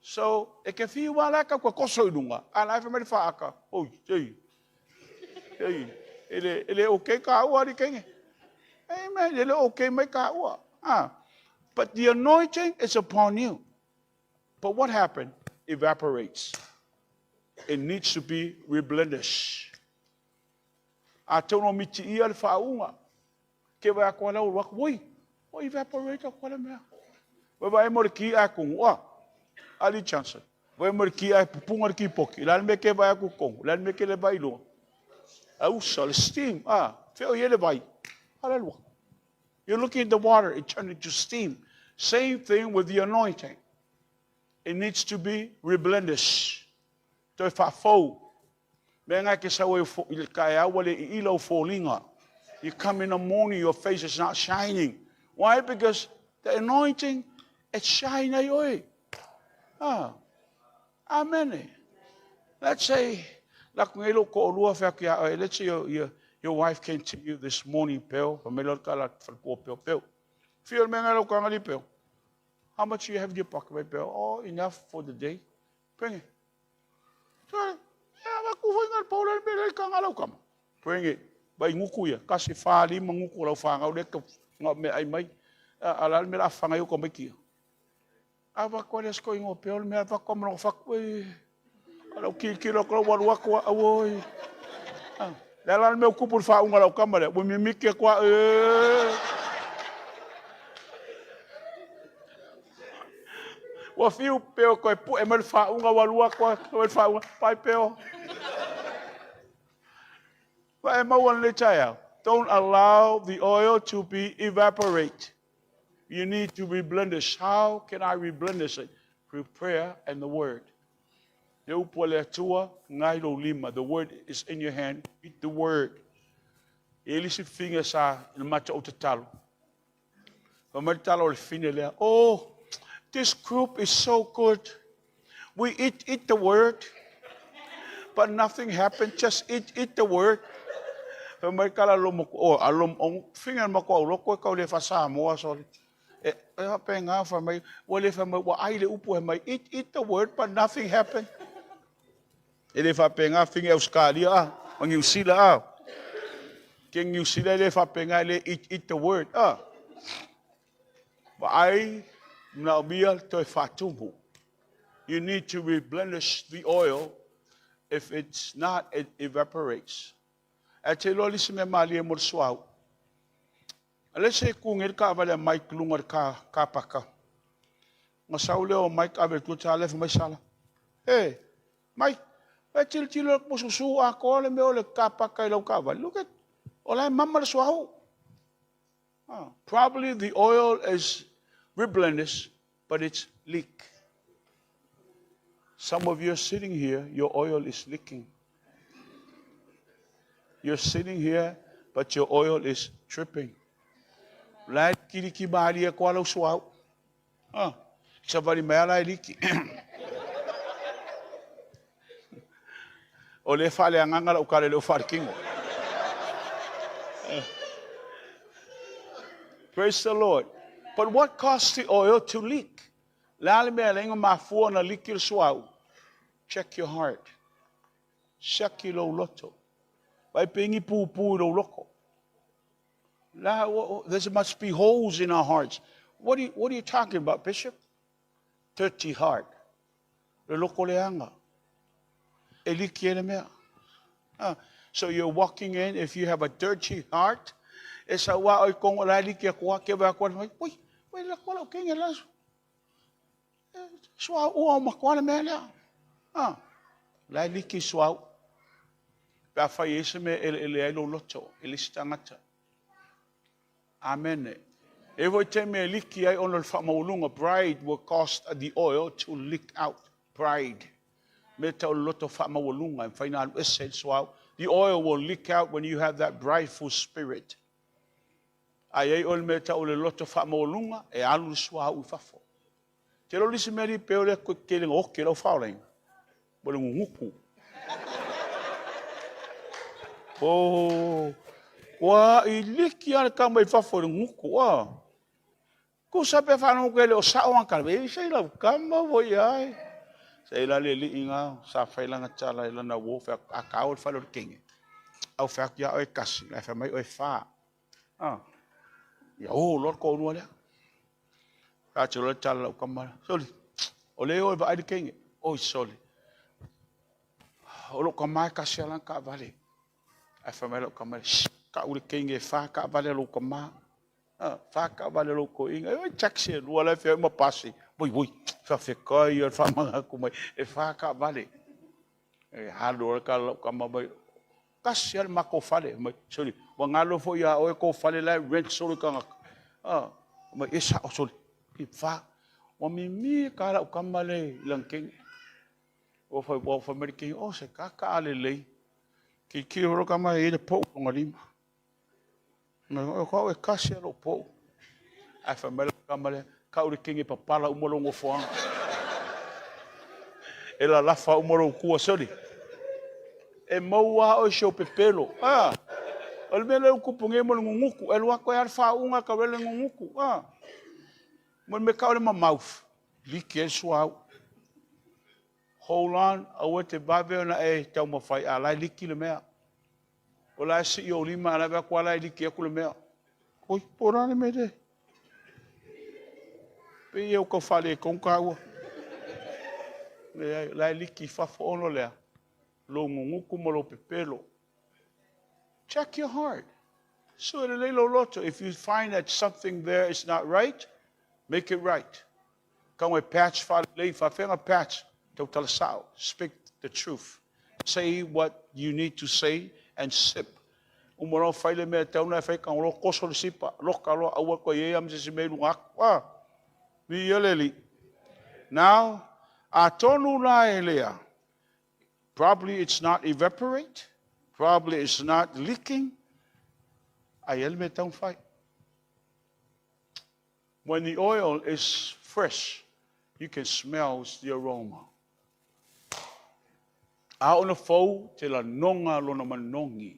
So, e ke whiu wala ka kua koso inunga. Ana e whamari whaaka. Oi, ei. Ele okay ka ua ri kenge. Amen. Ele okay mai ka ua. But the anointing is upon you. But what happened? Evaporates. It needs to be replenished. A tono miti ia le whaunga. Ke wai a kua lau wak, woi, o evaporate a kua le mea. Wai e mori ki a kong, ali chansa. Wai mori ki a pupunga ki poki. Lan me ke wai a kukong, lan me ke le vai loa. A usa, le steam, feo ye le vai. Hallelujah. You're looking at the water, it turned into steam. Same thing with the anointing. It needs to be reblenished. Toi whafou. Menga ke sa kaya wale ilo fallinga. You come in the morning, your face is not shining. Why? Because the anointing, it's shining. Amen. Let's say, let's say your wife came to you this morning, Pell. How much do you have in your pocket, Pell? Oh, enough for the day. Bring it. Bring it. Bai nguku ya, kasi whāli manguku lau whāngau leka ngā me ai mai. Alal me la whangai uko mai kia. Awa koe les koe ngō peol, me awa koe mano whakwe. Alau ki loko lau waru ako awoi. Alal me ukupur whaunga lau kamare, ui me mike kwa Wa fiu peo koe pu e mara whaunga waru ako, koe whaunga, pai peo. Don't allow the oil to be evaporate. You need to reblend. How can I reblend it? Through prayer and the word. The word is in your hand. Eat the word. Oh, this group is so good. We eat the word, but nothing happened. Just eat the word. Eat the word, but nothing happened. Eat the word. You need to replenish the oil. If it's not, it evaporates. Let's say kung ka vale Mike lungar ka paka. Masaule o Mike avel tu chale fa sala. Hey, Mike, etil tilo mo susu ako le me ole ka paka lo ka vale. Look at ola mamma swau. Probably the oil is replenished, but it's leak. Some of you are sitting here, your oil is leaking. You're sitting here, but your oil is dripping. Like kiriki maria kwalo swau. Sabari mala liki. Ole fale anganga la ukale lo farking. Praise the Lord. But what caused the oil to leak? Check your heart. Check your loto. There must be holes in our hearts. What are you talking about, Bishop? Dirty heart. So you're walking in, if you have a dirty heart, it's a wa kong ke kwa ke ba kwa wait la kwa king la swa o ma kwa me la ki swa pa fa yese me ele lo loto elistangata. Amen. Every time a leak I on fa maulunga, pride will cause the oil to leak out. Pride. Meta loto fa maulunga and final essence wow. The oil will leak out when you have that prideful spirit. Ai ol meta o le loto fa maulunga e alu swa u fafo. Te lo lisi meri pe ole ko ke le ngoke lo fa ole. Bo le nguku. Oh. Wa iliki ana kama ifafo le nguku wa. Ku sape fa no ke le o sa o kalbe sei la kama wo yai. Sei la le inga sa fa la ngata la na wo fa akao fa lo king. Au fa ya o kasi la fa mai o fa. Ya Lord ko no le. Ka chulo chala kama. Soli. Ole o ba ai king. O soli. O lo kama ka sela ka vale. Ai fa mai lo kama. Ka ule king e fa ka vale lo kama. Fa ka vale lo ko inga. O taxi lo la fe mo passi. Boi. Fa fe ko yo fa manga ko mai. E fa ka vale. E halo ka lo kama bai. Kasial mako fale. Soli. Wangalo fo ya o ko fale la rent soli ka. Ma isa o soli. Fa Wa mi kala ukamale langking. O fa merking o se kaka alele. Ki horo kama e le po ngolima. Na ko e kasi lo po. Ai fa mele kamale ka uri kingi papala umolo ngofoa. Ela lafa umolo kua sori. E maua o show pepelo. O le mele ukupunge mo ngunguku. E lua ko e alfa unga ka wele ngunguku. Mo me ka ole ma mouth. Liki e suau. Hold on, awe te bawe na e tau mawhai a lai liki le mea. O lai si i o lima a lai wea kua lai liki e kule mea. Oi, porane me de. Pe i au kau whale e kongka ua. Lai liki whafo ono lea. Lo ngunguku mo lo pepelo. Check your heart. So le leilo loto, if you find that something there is not right, make it right. Kau e patch whale lei, whawhenga patch. Speak the truth. Say what you need to say and sip. Umoro faile me tauna fai kan lo koso sipa lo kalo awa ko ye am se me luak. Mi yeleli. Now, atonu na Elia. Probably it's not evaporate. Probably it's not leaking. Ayel me taun fai. When the oil is fresh, you can smell the aroma. A ona fou te la nonga lona manongi.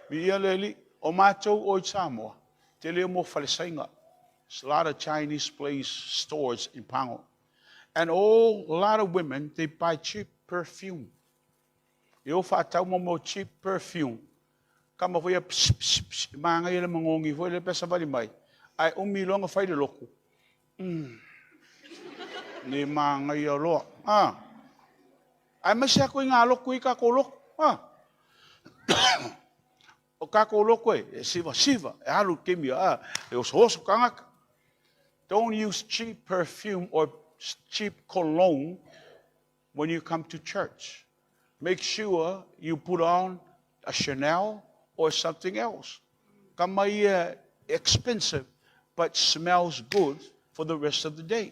Mi ia leli, o mātou o i Samoa, te leo mo whalesainga. There's a lot of Chinese place stores in Pango. And a lot of women, they buy cheap perfume. I o whaatau mo cheap perfume. Kama whaia psh, psh, psh, maanga ia le mangongi, whaia le pesa wali mai. Ai umi longa whaile loko. Ni maanga ia loa. Ai masi ako i ngā loko i kako loko. O kako loko e siva, e halu kemia, e oso kangaka. Don't use cheap perfume or cheap cologne when you come to church. Make sure you put on a Chanel or something else. Kamai expensive, but smells good for the rest of the day.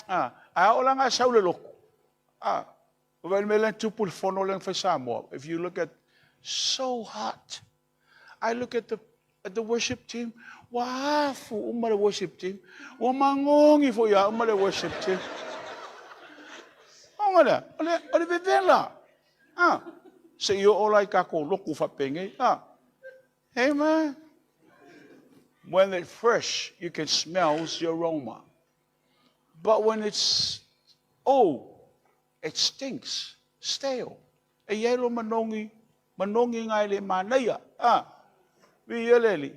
Ai o langa saule loko. If you look at so hot, I look at the worship team. Wafu umare worship team. Wamangongi fo ya umare worship team. Ongada, ole bebela. Se yo olai kako loku fa penge. Amen. When it's fresh, you can smell the aroma. But when it's old, it stinks, stale. E yelo manongi ngai le manaya. Vi yeleli.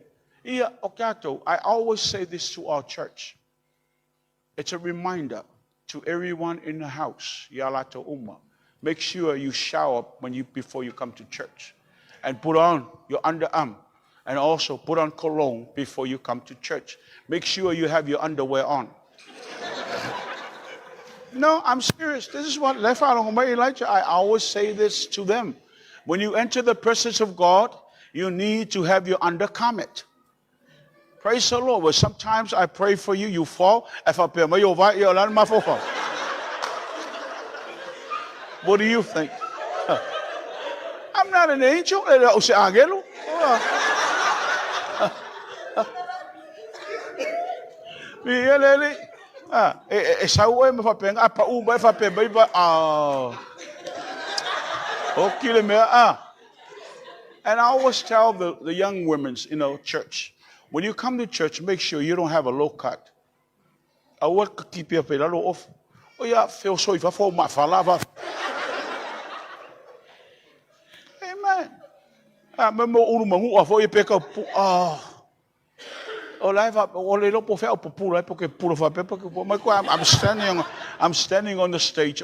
Ia okato. I always say this to our church. It's a reminder to everyone in the house. Yalato umma. Make sure you shower before you come to church, and put on your underarm, and also put on cologne before you come to church. Make sure you have your underwear on. No, I'm serious. This is what I always say this to them. When you enter the presence of God, you need to have your undergarment. Praise the Lord. Well, sometimes I pray for you, you fall. What do you think? I'm not an angel. And I always tell the young women, church, when you come to church, make sure you don't have a low cut. I work keep you off. Oh yeah, feel sorry for my falava. Amen. Remember urumangu afo ipeka I'm standing on the stage.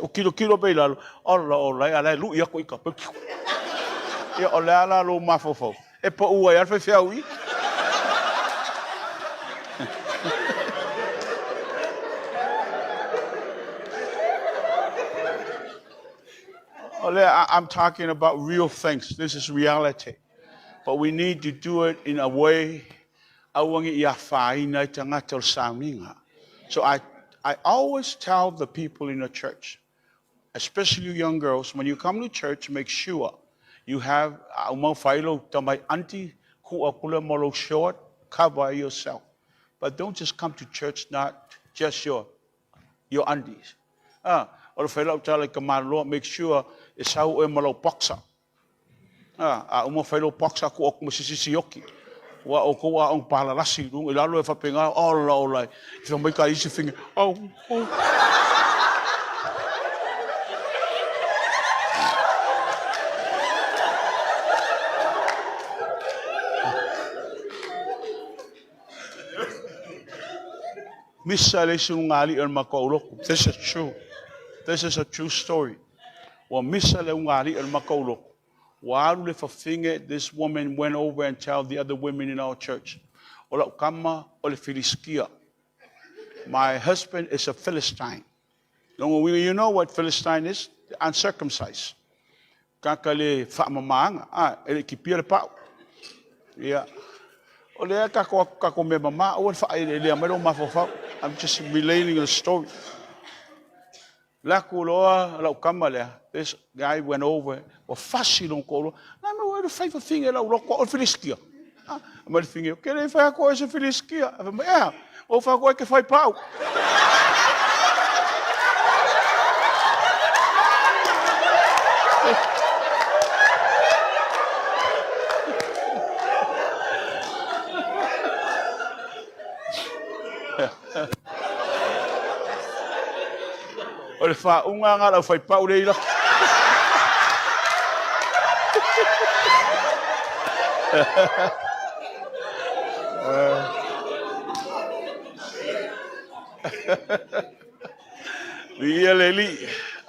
I'm talking about real things. This is reality. But we need to do it in a way awangi ia whaina I tangata o sauninga. So I always tell the people in the church, especially you young girls, when you come to church, make sure you have umau failo tamai auntie who akula molo short, cover yourself. But don't just come to church not just your aunties. Or failo tala kamalo, make sure it's how e malo paksa. Umau failo paksa ku ok masisiyoki. Wa o ko wa ang palalasi rung ilalo e whapenga all lai. If you make a easy finger, Missa le sungali el makaulok. This is true. This is a true story. Wa missa le ungali el makaulok. While with a finger, this woman went over and told the other women in our church, Ola kama ole Filiskia. My husband is a Philistine. You know what Philistine is? Uncircumcised. Kakale whamamaanga. Ele kipia pao. Yeah. Ole kako me mama. Ola ele amero mafofao. I'm just relating a story. This guy went over, or fast don't call. I'm going to fight for finger, or Philistia. I'm going to think, okay, if I go as a Philistia, yeah, or if I go, I can fight power. Or if I unga fight power, Elia,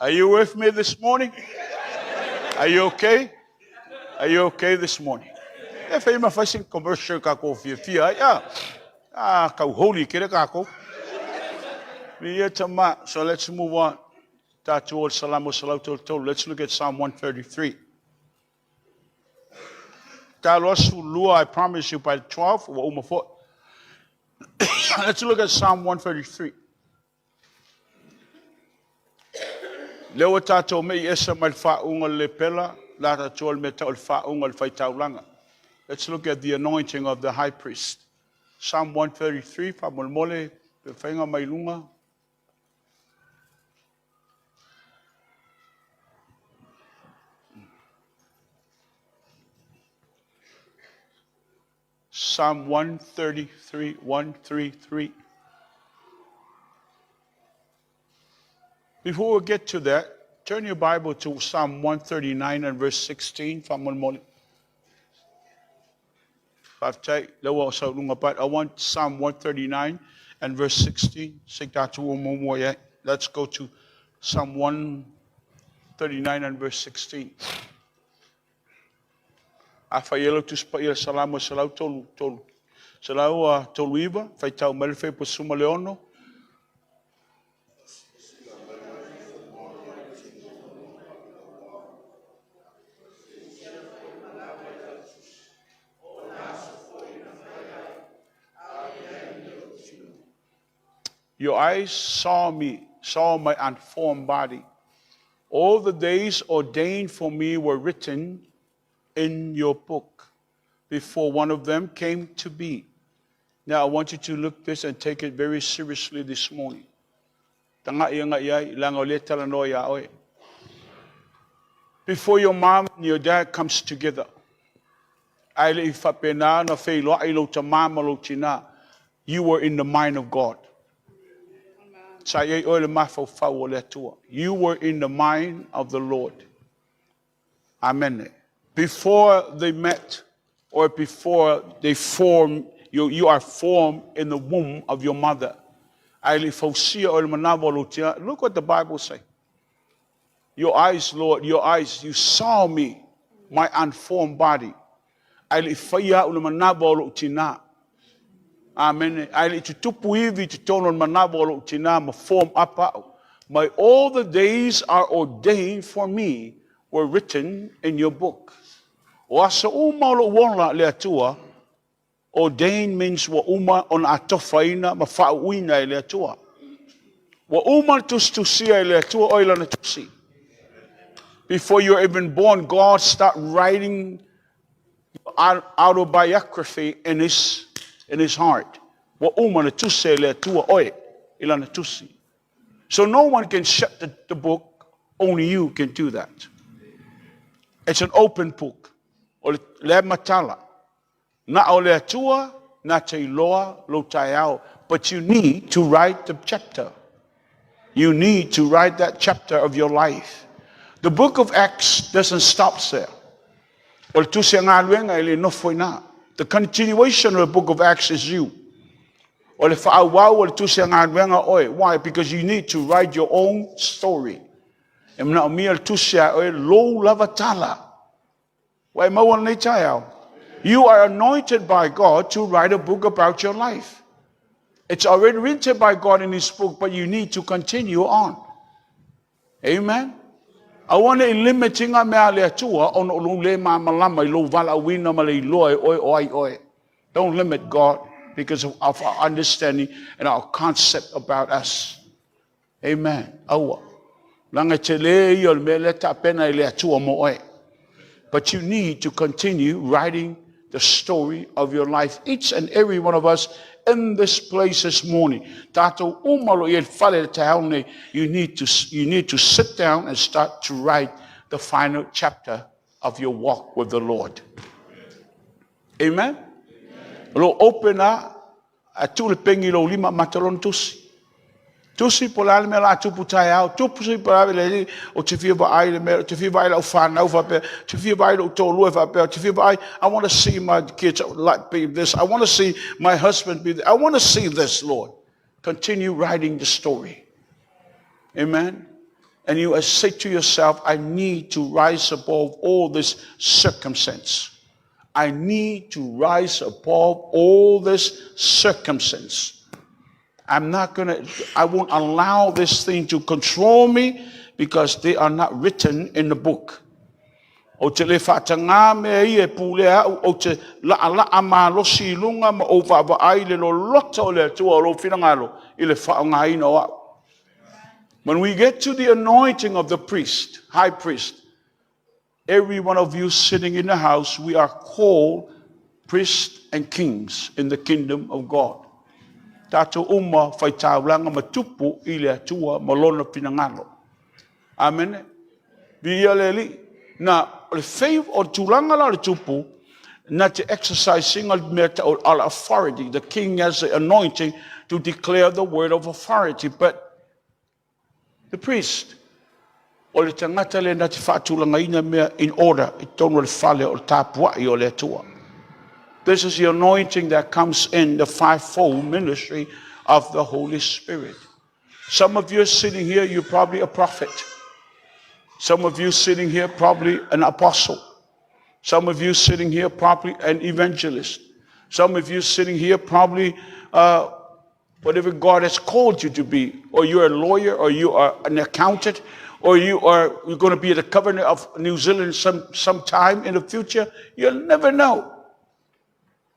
are you with me this morning? Are you okay? Are you okay this morning? If I'm facing commercial kako fia, kau holy kira kako. So let's move on. Let's look at Psalm 133. I promise you by 12. Let's look at Psalm 133. Let's look at the anointing of the high priest. Psalm 133. Psalm 133, 133. Before we get to that, turn your Bible to Psalm 139 and verse 16. I want Psalm 139 and verse 16. Let's go to Psalm 139 and verse 16. Afayelo tu spaia salamo salau tolu. Salau toluiva, fai tau melfe po suma leono. Your eyes saw me, saw my unformed body. All the days ordained for me were written in your book before one of them came to be. Now I want you to look this and take it very seriously this morning. Before your mom and your dad comes together, you were in the mind of God. You were in the mind of the Lord. Amen. Before they met or before they formed, you are formed in the womb of your mother. Look what the Bible says. Your eyes, Lord, your eyes, you saw me, my unformed body. Amen. My all the days are ordained for me were written in your book. O asa umaulo wala le atua Ordain means wa uma on atofaina mafauina ele atua. Wa uma tusia ele atua oila na tusi. Before you're even born, God start writing autobiography in his heart. Wa uma na tusia ele atua oi ila na tusi. So no one can shut the book. Only you can do that. It's an open book. Le matala. Na ole atua, na te iloa, lo taiao. But you need to write the chapter. You need to write that chapter of your life. The book of Acts doesn't stop there. The continuation of the book of Acts is you. Why? Because you need to write your own story. You are anointed by God to write a book about your life. It's already written by God in his book, but you need to continue on. Amen. I want to limit Don't limit God because of our understanding and our concept about us. Amen. But you need to continue writing the story of your life. Each and every one of us in this place this morning. You need to sit down and start to write the final chapter of your walk with the Lord. Amen. Lo open a tu le pengi lo lima matalon tusi. Tusi polal me la tu putai au tu pusi polal le o te fia ba ai le me te fia ba ai lo fa na fa pe te fia ba ai lo to lo fa pe te fia ba ai I want to see my kids like be this. I want to see my husband be this. I want to see this, Lord. Continue writing the story. Amen. And you say to yourself, I need to rise above all this circumstance. I need to rise above all this circumstance. I won't allow this thing to control me because they are not written in the book. O te le whaatanga me e pulea o te la ama lo si lunga ma o wha ai le lo loto le tua lo whingalo I le whaonga ino au. When we get to the anointing of the priest, high priest, every one of you sitting in the house, we are called priests and kings in the kingdom of God. Tato uma fai taulanga matupu ile atua malona pinangalo. Amen. Bialeli na le faith or tulanga la tupu na te exercising al authority. The king has the anointing to declare the word of authority, but the priest o le tangata le na te whaatulanga ina mea in order I tono le fale o tapua I o le atua. This is the anointing that comes in the fivefold ministry of the Holy Spirit. Some of you are sitting here, you're probably a prophet. Some of you sitting here, probably an apostle. Some of you sitting here, probably an evangelist. Some of you sitting here, probably whatever God has called you to be. Or you're a lawyer, or you are an accountant, or you're going to be the governor of New Zealand sometime in the future. You'll never know.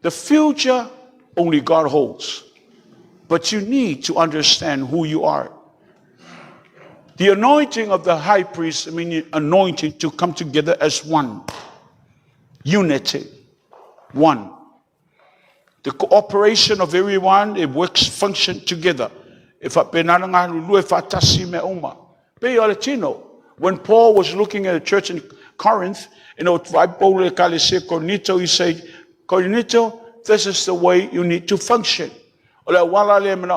The future only God holds. But you need to understand who you are. The anointing of the high priest, meaning anointing to come together as one. Unity. One. The cooperation of everyone, it works, function together. When Paul was looking at the church in Corinth, he said, Corinito, this is the way you need to function. Amen.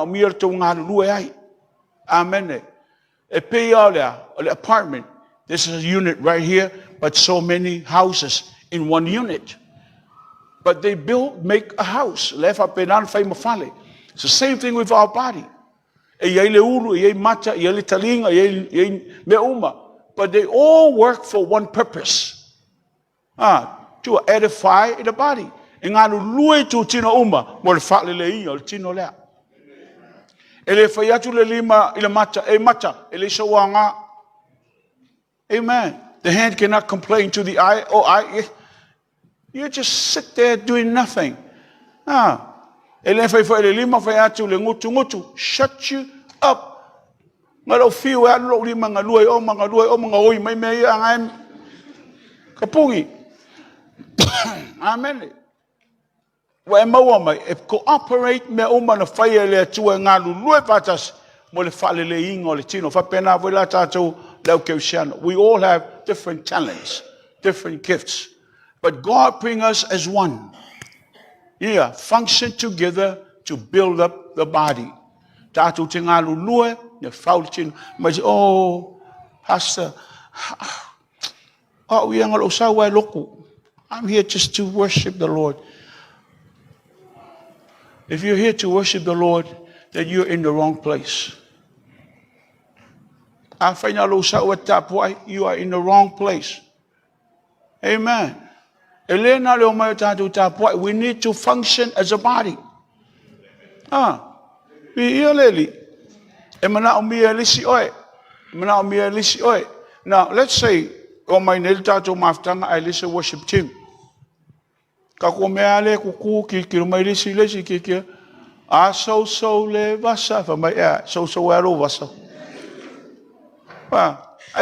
Apartment. This is a unit right here, but so many houses in one unit. But they make a house. It's the same thing with our body. But they all work for one purpose. To edify the body. Amen. The hand cannot complain to the eye. You just sit there doing nothing. Ele fai le lima fai atu le ngutu. Shut you up. Ngalo fiu ya lo lima ngalua o mga oi mai mai angai kapungi. Amen. Wa maua mai e cooperate me o mana fai le atu ngalu lue patas mo le fale le ingo le tino fa pena vo la tatu le ke we all have different talents, different gifts, but God bring us as one. Yeah, function together to build up the body. Tatu te ngalu lue ne faultin mas pastor we ngalo sa wa loku. I'm here just to worship the Lord. If you're here to worship the Lord, then you're in the wrong place. You are in the wrong place. Amen. We need to function as a body. Now, let's say, I listen worship team. So I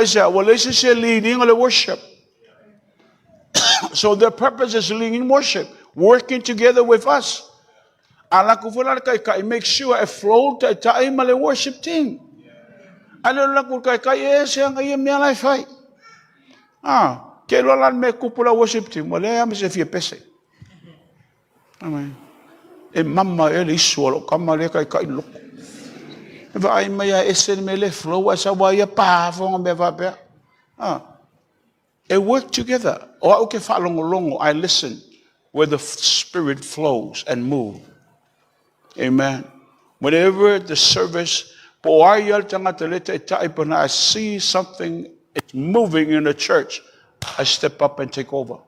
said, well, let's leading the worship. So their purpose is leading worship, working together with us. Make sure I flow to the worship team. I don't know worship team. Well, I'm if you're busy. Amen. Mama ele isuolo kama le kai look. If I may esen me le flow as a way pa from me va. They work together. Or okay along. I listen where the spirit flows and moves. Amen. Whenever the service, I see something it's moving in the church, I step up and take over.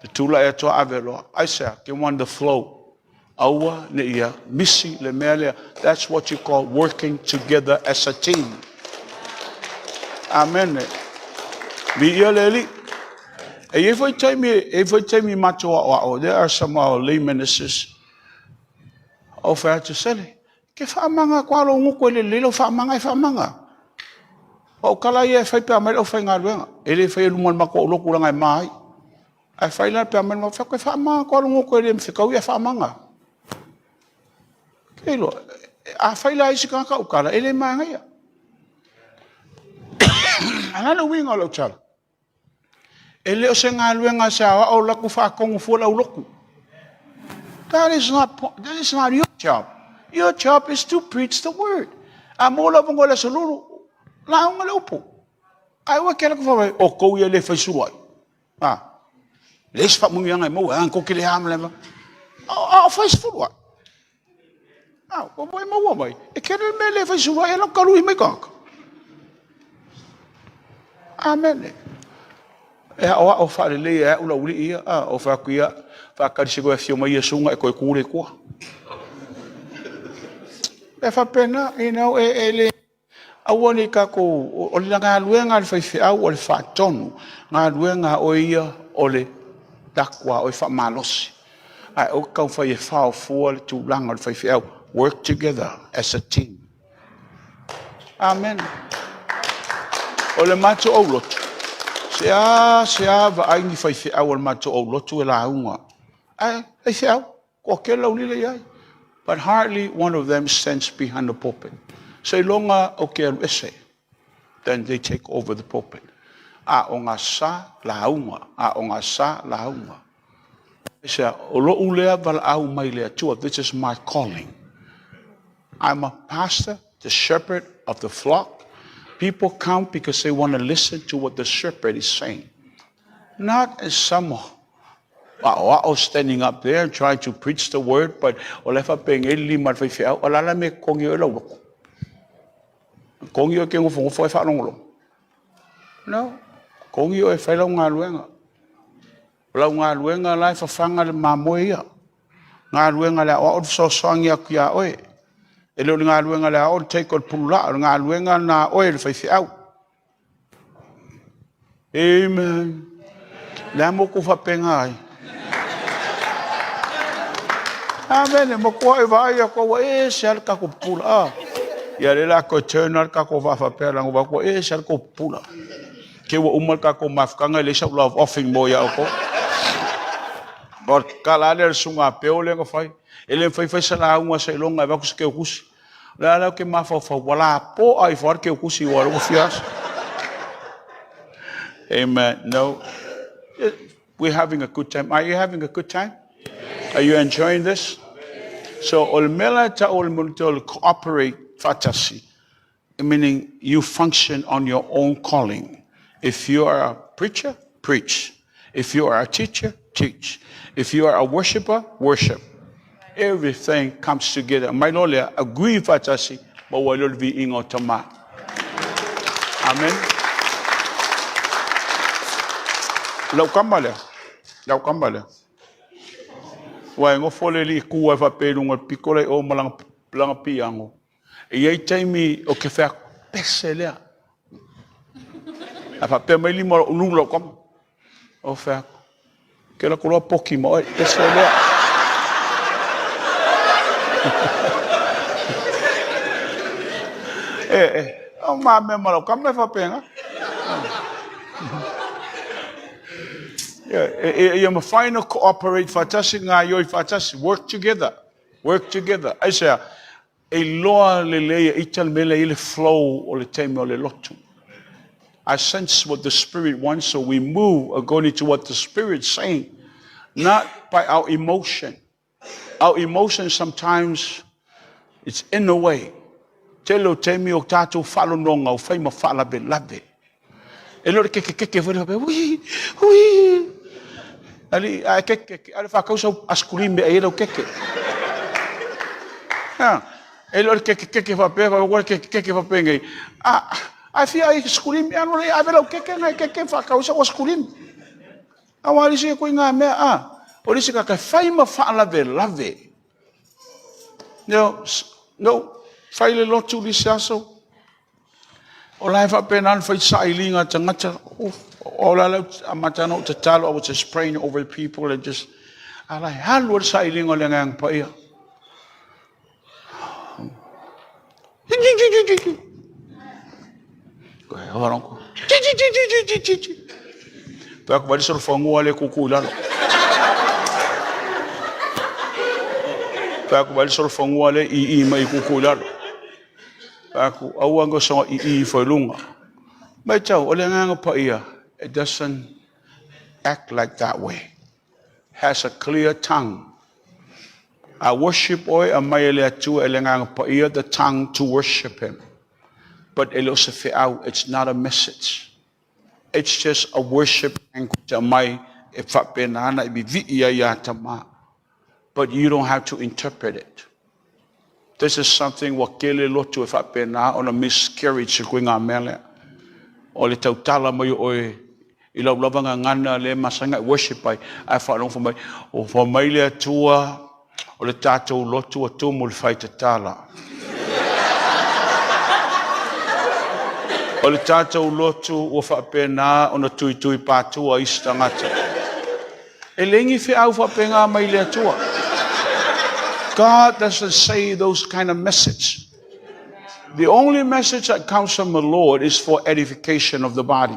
The tula Atua avelo. I say, you want the flow. Aua neia misi le melia. That's what you call working together as a team. Amen. If I tell me matua, there are some of our lay ministers offer to say, Kifamanga kwalo ngukwele lilo famanga. O kala ye fai pe amel o fai ngalwenga. Ele fai lumon mako loku langai mai. I find out that man fa fa ma ko ngo ko le mfika u fa manga kelo a fa ila isi ka ukala ele manga ya ana no winga lo chal ele o senga luenga sa o la ku fa ko fu la loku. That is not your job. Your job is to preach the word. Amola bongola solulu la ngalopo ai wa kela ko fa o ko ye le fa suai les fa mu yang mo an ko kile ham le faz fulwa ko boy mo boy e kele me le fa suwa e lo kalu me kok amen o fa le e o uli o fa kuia fa ka sigo e fio mai yesu ngai ko kule ko e fa pena ele awoni ka ko o le nga luenga fa au o le fa tonu nga luenga o ia ole dakwa o fa malosi ai o ka fa ye fa for to lang fa fiel work together as a team. Amen. O le mato o lot sea va ai ni fa fiel mato o lot o la unga ai fiel ko ke lo ni le ai, but hardly one of them stands behind the pulpit. Say longa okay ese, then they take over the pulpit. Onga sa launga, onga sa launga. Say olo ulea val au mai le atua. This is my calling. I'm a pastor, the shepherd of the flock. People come because they want to listen to what the shepherd is saying, not as some standing up there and trying to preach the word, but olefa peng eli marfefiao olala me kongyo lo. Kongyo ke ngofo foi fa long. No. Kongyo e fai lau ngā luenga. Lau ngā luenga lai whawhanga le mamoia. Ngā luenga le o so songia kia oe. E leo ngā luenga le o teiko le pula. Ngā luenga na oe le whaifi au. Amen. Le moko whapenga ai. Amen. Mo ko e vai ko e sel ka ko pula. Ya le la ko eternal ka ko va fa pela ngo ko e sel ko pula. Ke wo umal ka ko mafkanga le sa love offering mo ya ko. Bor kala le sunga peole ngo fai. Ele fai sala unha se longa va ko se ke kusi. La ke ma fa wala po ai for ke kusi wa ko fias. Amen. No. We're having a good time. Are you having a good time? Are you enjoying this? So, olmela ta olmultol cooperate fatasi, meaning you function on your own calling. If you are a preacher, preach. If you are a teacher, teach. If you are a worshiper, worship. Everything comes together. My Lord, agree fatasi, but we will be in otama. Amen. Lau kambale. Wai ngo fole li kua fa pelu ngo pikole o malang piango. E ai taimi o ke fa peselea. A fa pe mai li mo nulo kom. O fa ke la kolo poki mo peselea. O ma me mo kom me fa penga. Yeah, final cooperate fatasi nga yo fatasi work together. I say a loa lele ital mele ile flow or the time or the lotu. I sense what the Spirit wants, so we move according to what the Spirit's saying, not by our emotion. Our emotion sometimes it's in the way. Telo temi o tato falo nonga o fai ma fala be labe. Elo ke wi. Ali ali fa causa ascurimbe e lo keke. Elo ke fa pe va ke fa pengai. I feel I ascurimbe ano le avelo ke fa causa ascurimbe. Awali se ko nga me polisi ka fai ma fa lave. No, fai le lotu li saso. Ola fa penan fa sailinga tangata. All I matano to tell I was just praying over people and just I like how was sailing on ang paya. Go ahead, Pak bali sol fangu ale kukula. Pak bali sol fangu ale I mai kukula. Pak awango so I falunga. Mai chao ole ang paya. It doesn't act like that way. Has a clear tongue. I worship oy Elia tu elengang pa the tongue to worship him. But elosefe out, it's not a message. It's just a worship language. But you don't have to interpret it. This is something wakele lotu ifapena on a miscarriage going on mele. Ole tautala mo oy ilo lovanga ngana le masanga worship I follow for my o for mai Atua o le tatou lotu o tumu le fai tala. O le tatou lotu o fa pena ona tui patua istangata. E lengi fe au fa penga mai le Atua. God doesn't say those kind of message. The only message that comes from the Lord is for edification of the body.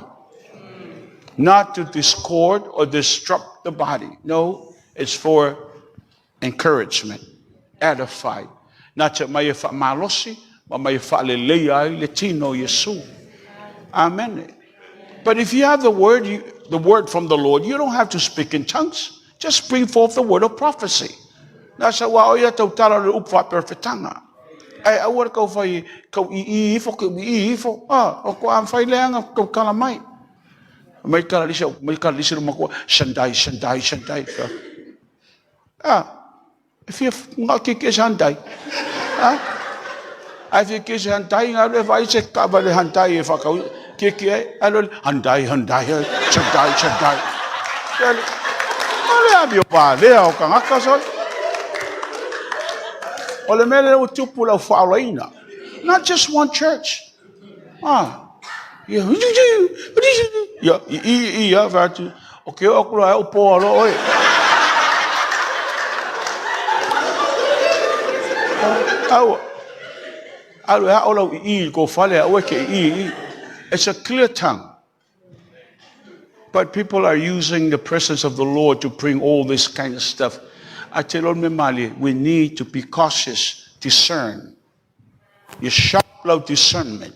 Not to discord or disrupt the body. No, it's for encouragement, edify. Not to may fa malosi, but may fa le leai le tino Yesu. Amen. But if you have the word from the Lord, you don't have to speak in tongues. Just bring forth the word of prophecy. Nasa wa oya tautara le upfa perfetanga. Ai awar kau fai kau ifo o ko am fai leanga kau kala mai kala lisa mako shandai if you ngaki ke shandai I think ke shandai ngale vai se ka ba le handai fa kau ke alo handai shandai ale abio pa le o ka ngaka so ole mele o tupu la faulaina. Not just one church. Yeah, vatu. Okay, okula o polo oi. It's a clear tongue. But people are using the presence of the Lord to bring all this kind of stuff. I tell me, Mali, we need to be cautious, discern. You sharp low discernment.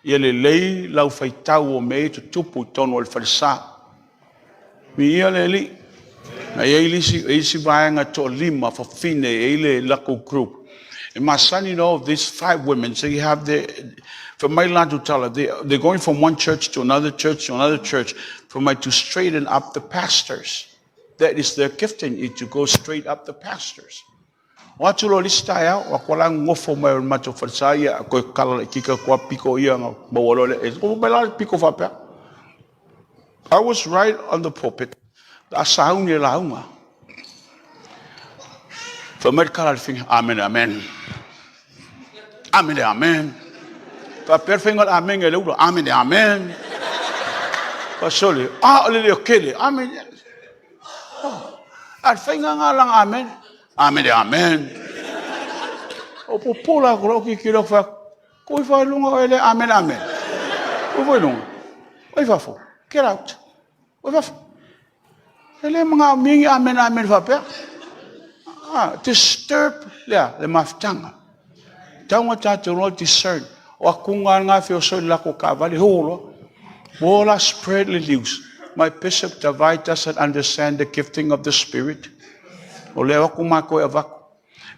You lay low faitao me to tupu ton wal falsa. Mi yeleli. Na yelisi vayanga to lima for fine ele lako group. And my son, you know, these 5 women, so you have from my land to tell her, they're going from one church to another church to another church, to straighten up the pastors. That is their gifting, is to go straight up the pastors. I was right on the pulpit. Amen, amen. Amen, amen. Perfengal amen, amen, amen. Pasoli, okay, amen. At finger lang amen, amen, amen. Opo pula kroki kilo fa, koi fa lunga ele amen, amen. Koi lunga, koi fa fo, get out. Koi fa, ele mga mingi amen, amen fa pe. Disturb, yeah, the maftanga. Tama tato no discern. Wakunga nga feel so lako kavali holo. Wola spread the news. My bishop Tavai doesn't understand the gifting of the Spirit. Ole wakumako avak.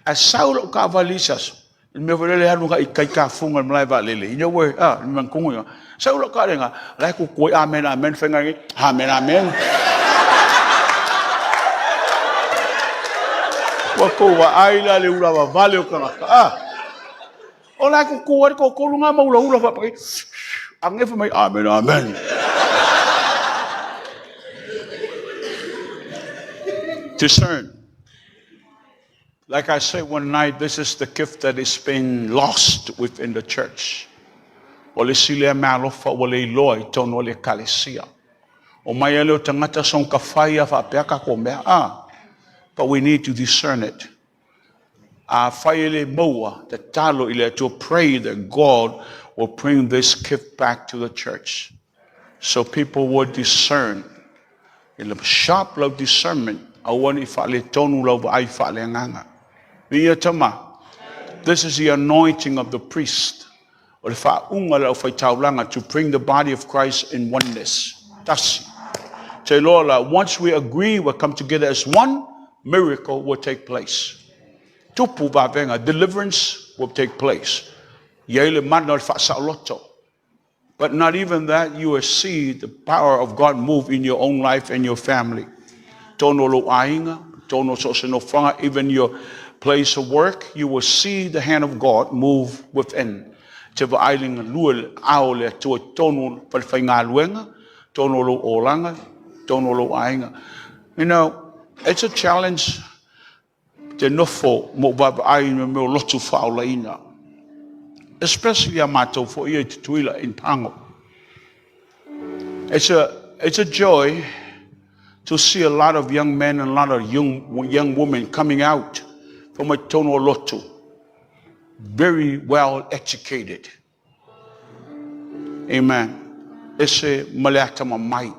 As Saul kavalisas. Me volele hanu ka ikai ka funga mlai va lele. You know where? Mankunga. Saul ka renga. Like ko amen amen fenga. Amen amen. Wako wa aila le ura wa vale o kana. Ola ko kuat ko kolunga maula pa pakai. Ang efa may amen amen. Discern. Like I said one night, this is the gift that is been lost within the church. Ole sile malofa ole loi ton ole kalesia. O mai ele tangata son kafaya fa peaka ko mea. But we need to discern it. The talo ile to pray that God will bring this gift back to the church, so people will discern. In sharp love discernment, this is the anointing of the priest. To bring the body of Christ in oneness. Once we agree, we'll come together as one, miracle will take place. Deliverance will take place. But not even that, you will see the power of God move in your own life and your family. Even your place of work, you will see the hand of God move within. You know, it's a challenge. Especially amato for you to twila in Pango. It's a joy to see a lot of young men and a lot of young women coming out from a tono lotu, very well educated. Amen. It's a malatama might.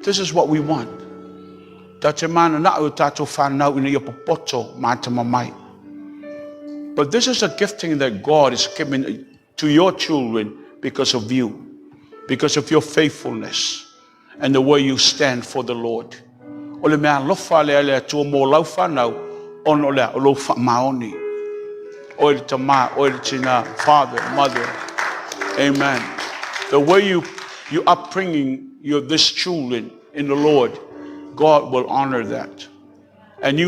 This is what we want. But this is a gifting that God is giving to your children because of you, because of your faithfulness and the way you stand for the Lord. Father, mother, amen. The way you upbringing this children in the Lord, God will honor that. And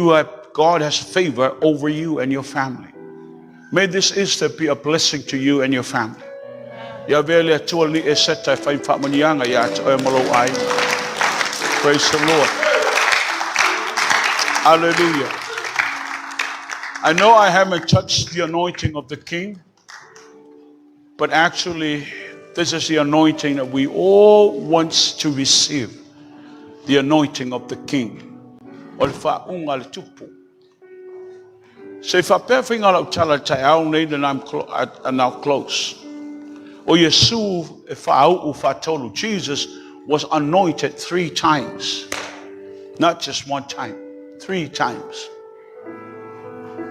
God has favor over you and your family. May this Easter be a blessing to you and your family. Praise the Lord. Hallelujah. I know I haven't touched the anointing of the King, but actually this is the anointing that we all want to receive. The anointing of the King. Se whapewhinga lau tala tai au nei and I'm now close. O Yesu e whaau u whatolu. Jesus was anointed 3 times. Not just 1 time, 3 times.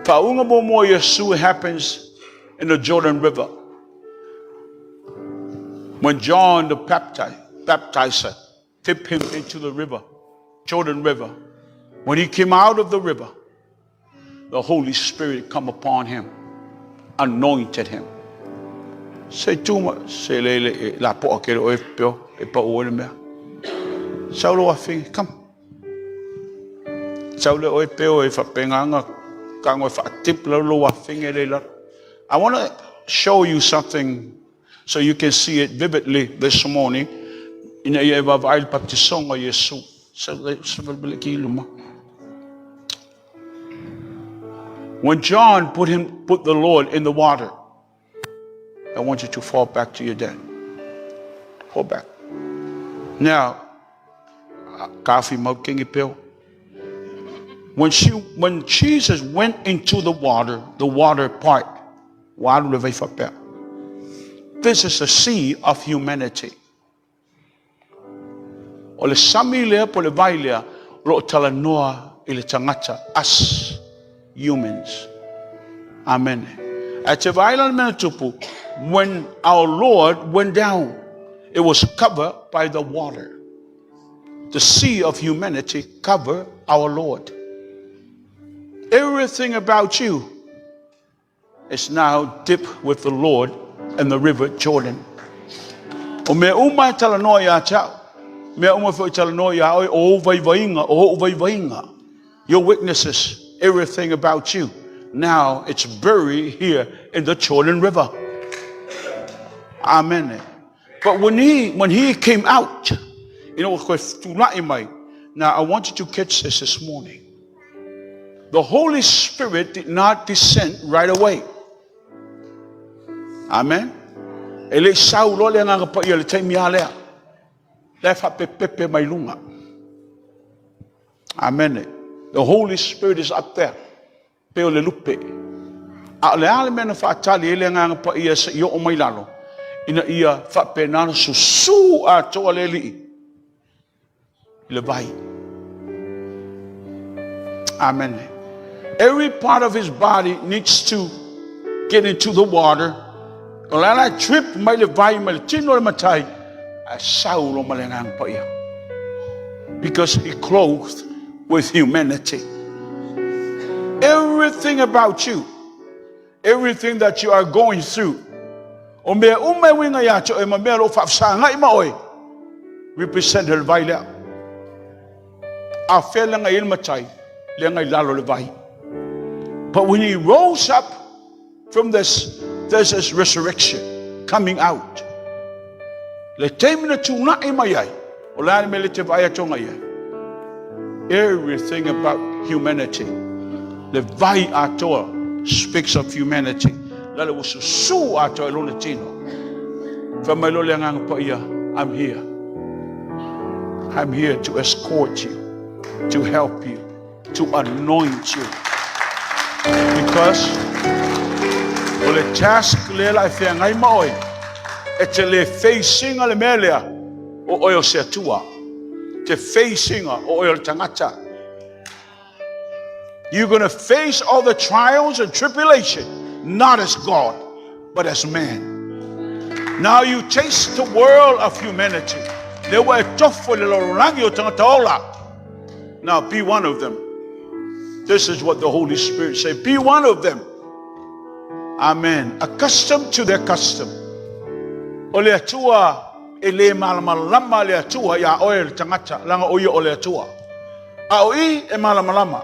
Whaunga mo Yesu happens in the Jordan River. When John the baptizer tipped him into the river, Jordan River. When he came out of the river, the Holy Spirit come upon him, anointed him. Say tuma, say lele la po akere o epio e pa o me. Saulo afi, come. Saulo o epio e fa penganga kango fa tip lo afi ngele. I want to show you something so you can see it vividly this morning. In a vail baptisong o Yesu. When John put the Lord in the water, I want you to fall back to your dad. Fall back. Now, coffee mug king pill. When Jesus went into the water part. This is a sea of humanity. Ole samile pole vailia ro talanoa ile tangata us humans. Amen. At Tavai Manatupu, when our Lord went down, it was covered by the water. The sea of humanity covered our Lord. Everything about you is now dipped with the Lord in the river Jordan. Your witnesses, everything about you, now it's buried here in the Jordan River. Amen. But when he came out, now I want you to catch this morning. The Holy Spirit did not descend right away. Amen. Amen. The Holy Spirit is up there. Amen. Every part of his body needs to get into the water. Because he clothed with humanity. Everything about you, everything that you are going through, represented by that. But when he rose up from this, there's this resurrection coming out. Everything about humanity. The Vai Atua speaks of humanity. I'm here. I'm here to escort you, to help you, to anoint you. Because the task it's a facing Amelia or oil Atua, the facing or oil Tangata. You're going to face all the trials and tribulation, not as God, but as man. Now you taste the world of humanity. They were tough for the Now be one of them. This is what the Holy Spirit said. Be one of them. Amen. Accustomed to their custom. Ole Atua ele malamalama le Atua ya oil tangata langa oyo ole Atua. Aoi e malamalama.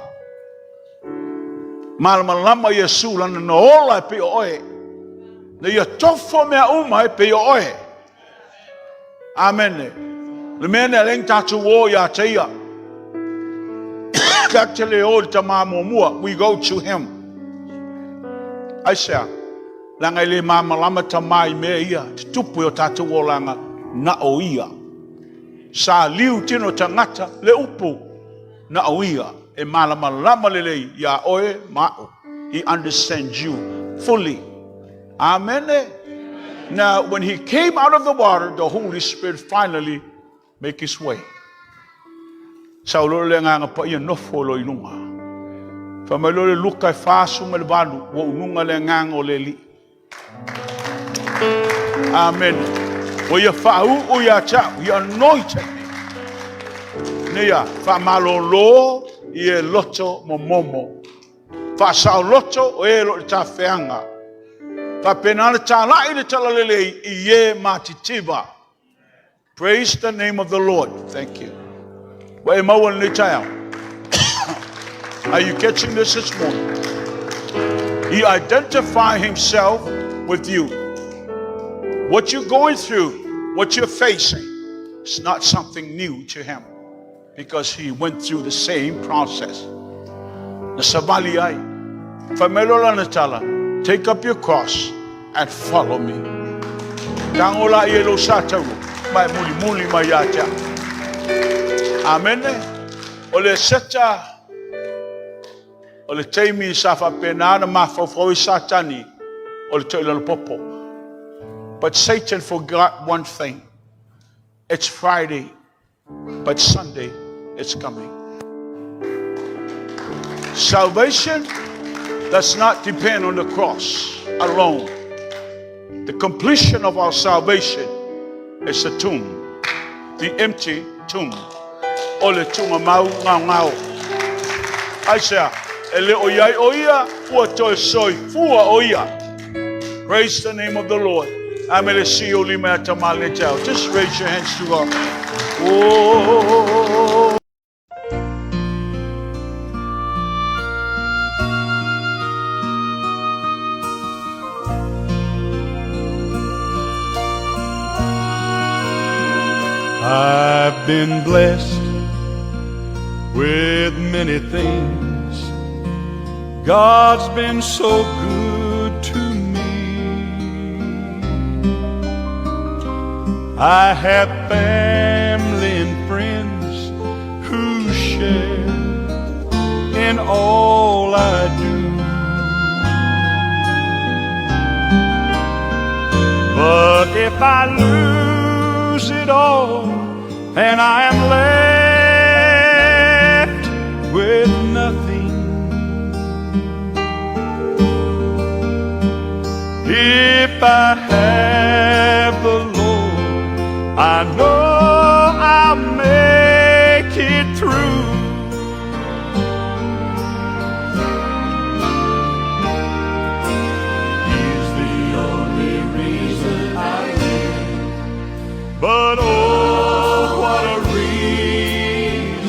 Malamalama Yesu lana no ola pe oe. Ne ya tofo me uma pe oe. Amen. Le mena leng tatu wo ya teia. We go to him. I say, langa le mama lama tamai meia tupu yo tatu wo langa na oia. Sa liu tino tangata le upu na oia e malama lama lele ya oe mao. He understands you fully. Amen. Now, when he came out of the water, the Holy Spirit finally make his way. Saulo le nga pa ia no folo inunga. Fa malo le luka fasu melbanu wo ununga le nga ngoleli. Amen. O ia fa'u o ia cha, ia anointed. Nia fa malolo ia loto momomo. Fa sa loto o e lo ta feanga. Fa penana ta la ile talalele ie matitiba. Praise the name of the Lord. Thank you. Are you catching this morning? He identifies himself with you. What you're going through, what you're facing, is not something new to him because he went through the same process. Take up your cross and follow me. Amen. Ole seta ole teimi safa penana mafofoi satani ole tele popo. But Satan forgot one thing. It's Friday, but Sunday is coming. Salvation does not depend on the cross alone. The completion of our salvation is the tomb, the empty tomb. Ole tunga mau ngau ngau. Aisha, ele oyai oia, fuato soi, fua oia. Praise the name of the Lord. Amele si olima tamale tau. Just raise your hands to God. Oh. I've been blessed with many things. God's been so good to me. I have family and friends who share in all I do. But if I lose it all and I am left with nothing, if I have the Lord, I know I'll make it through. He's the only reason I live. But oh, what a reason.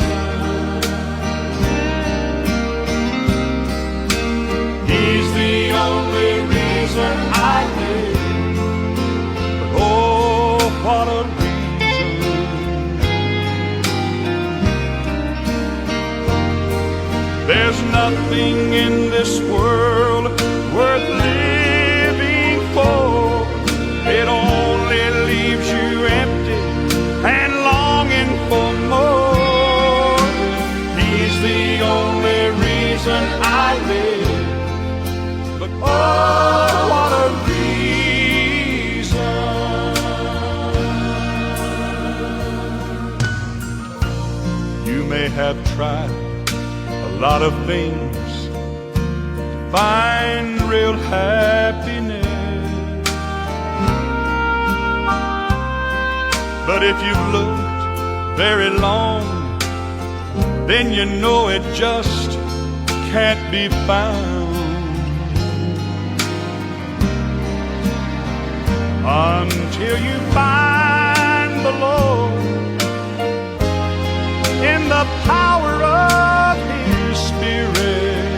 He's the only reason I live. But oh, what a reason. There's nothing in this world worth living for. It only leaves you empty and longing for more. He's the only reason I live. But oh, what a reason. You may have tried a lot of things to find real happiness. But if you've looked very long, then you know it just can't be found. Until you find the Lord in the power of His Spirit,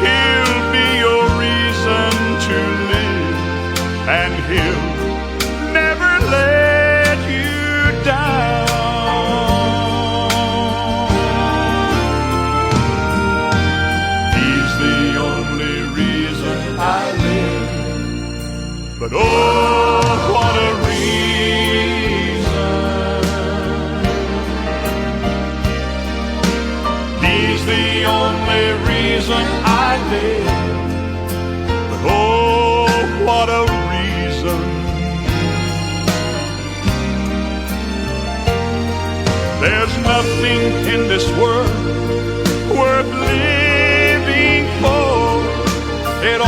He'll be your reason to live, and He'll never let you down. He's the only reason I live. But oh, what a reason.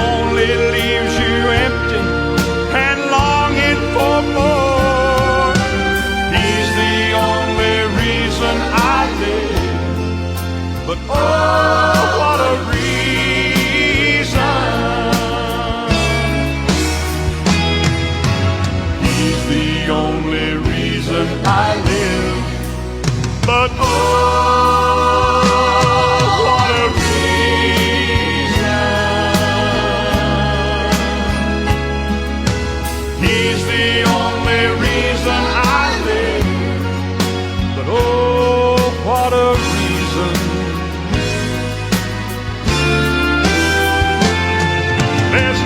only leaves you empty and longing for more. He's the only reason I live, but oh, what a reason. He's the only reason I live, but oh, what a reason. He's the only reason I live, but oh, what a reason. There's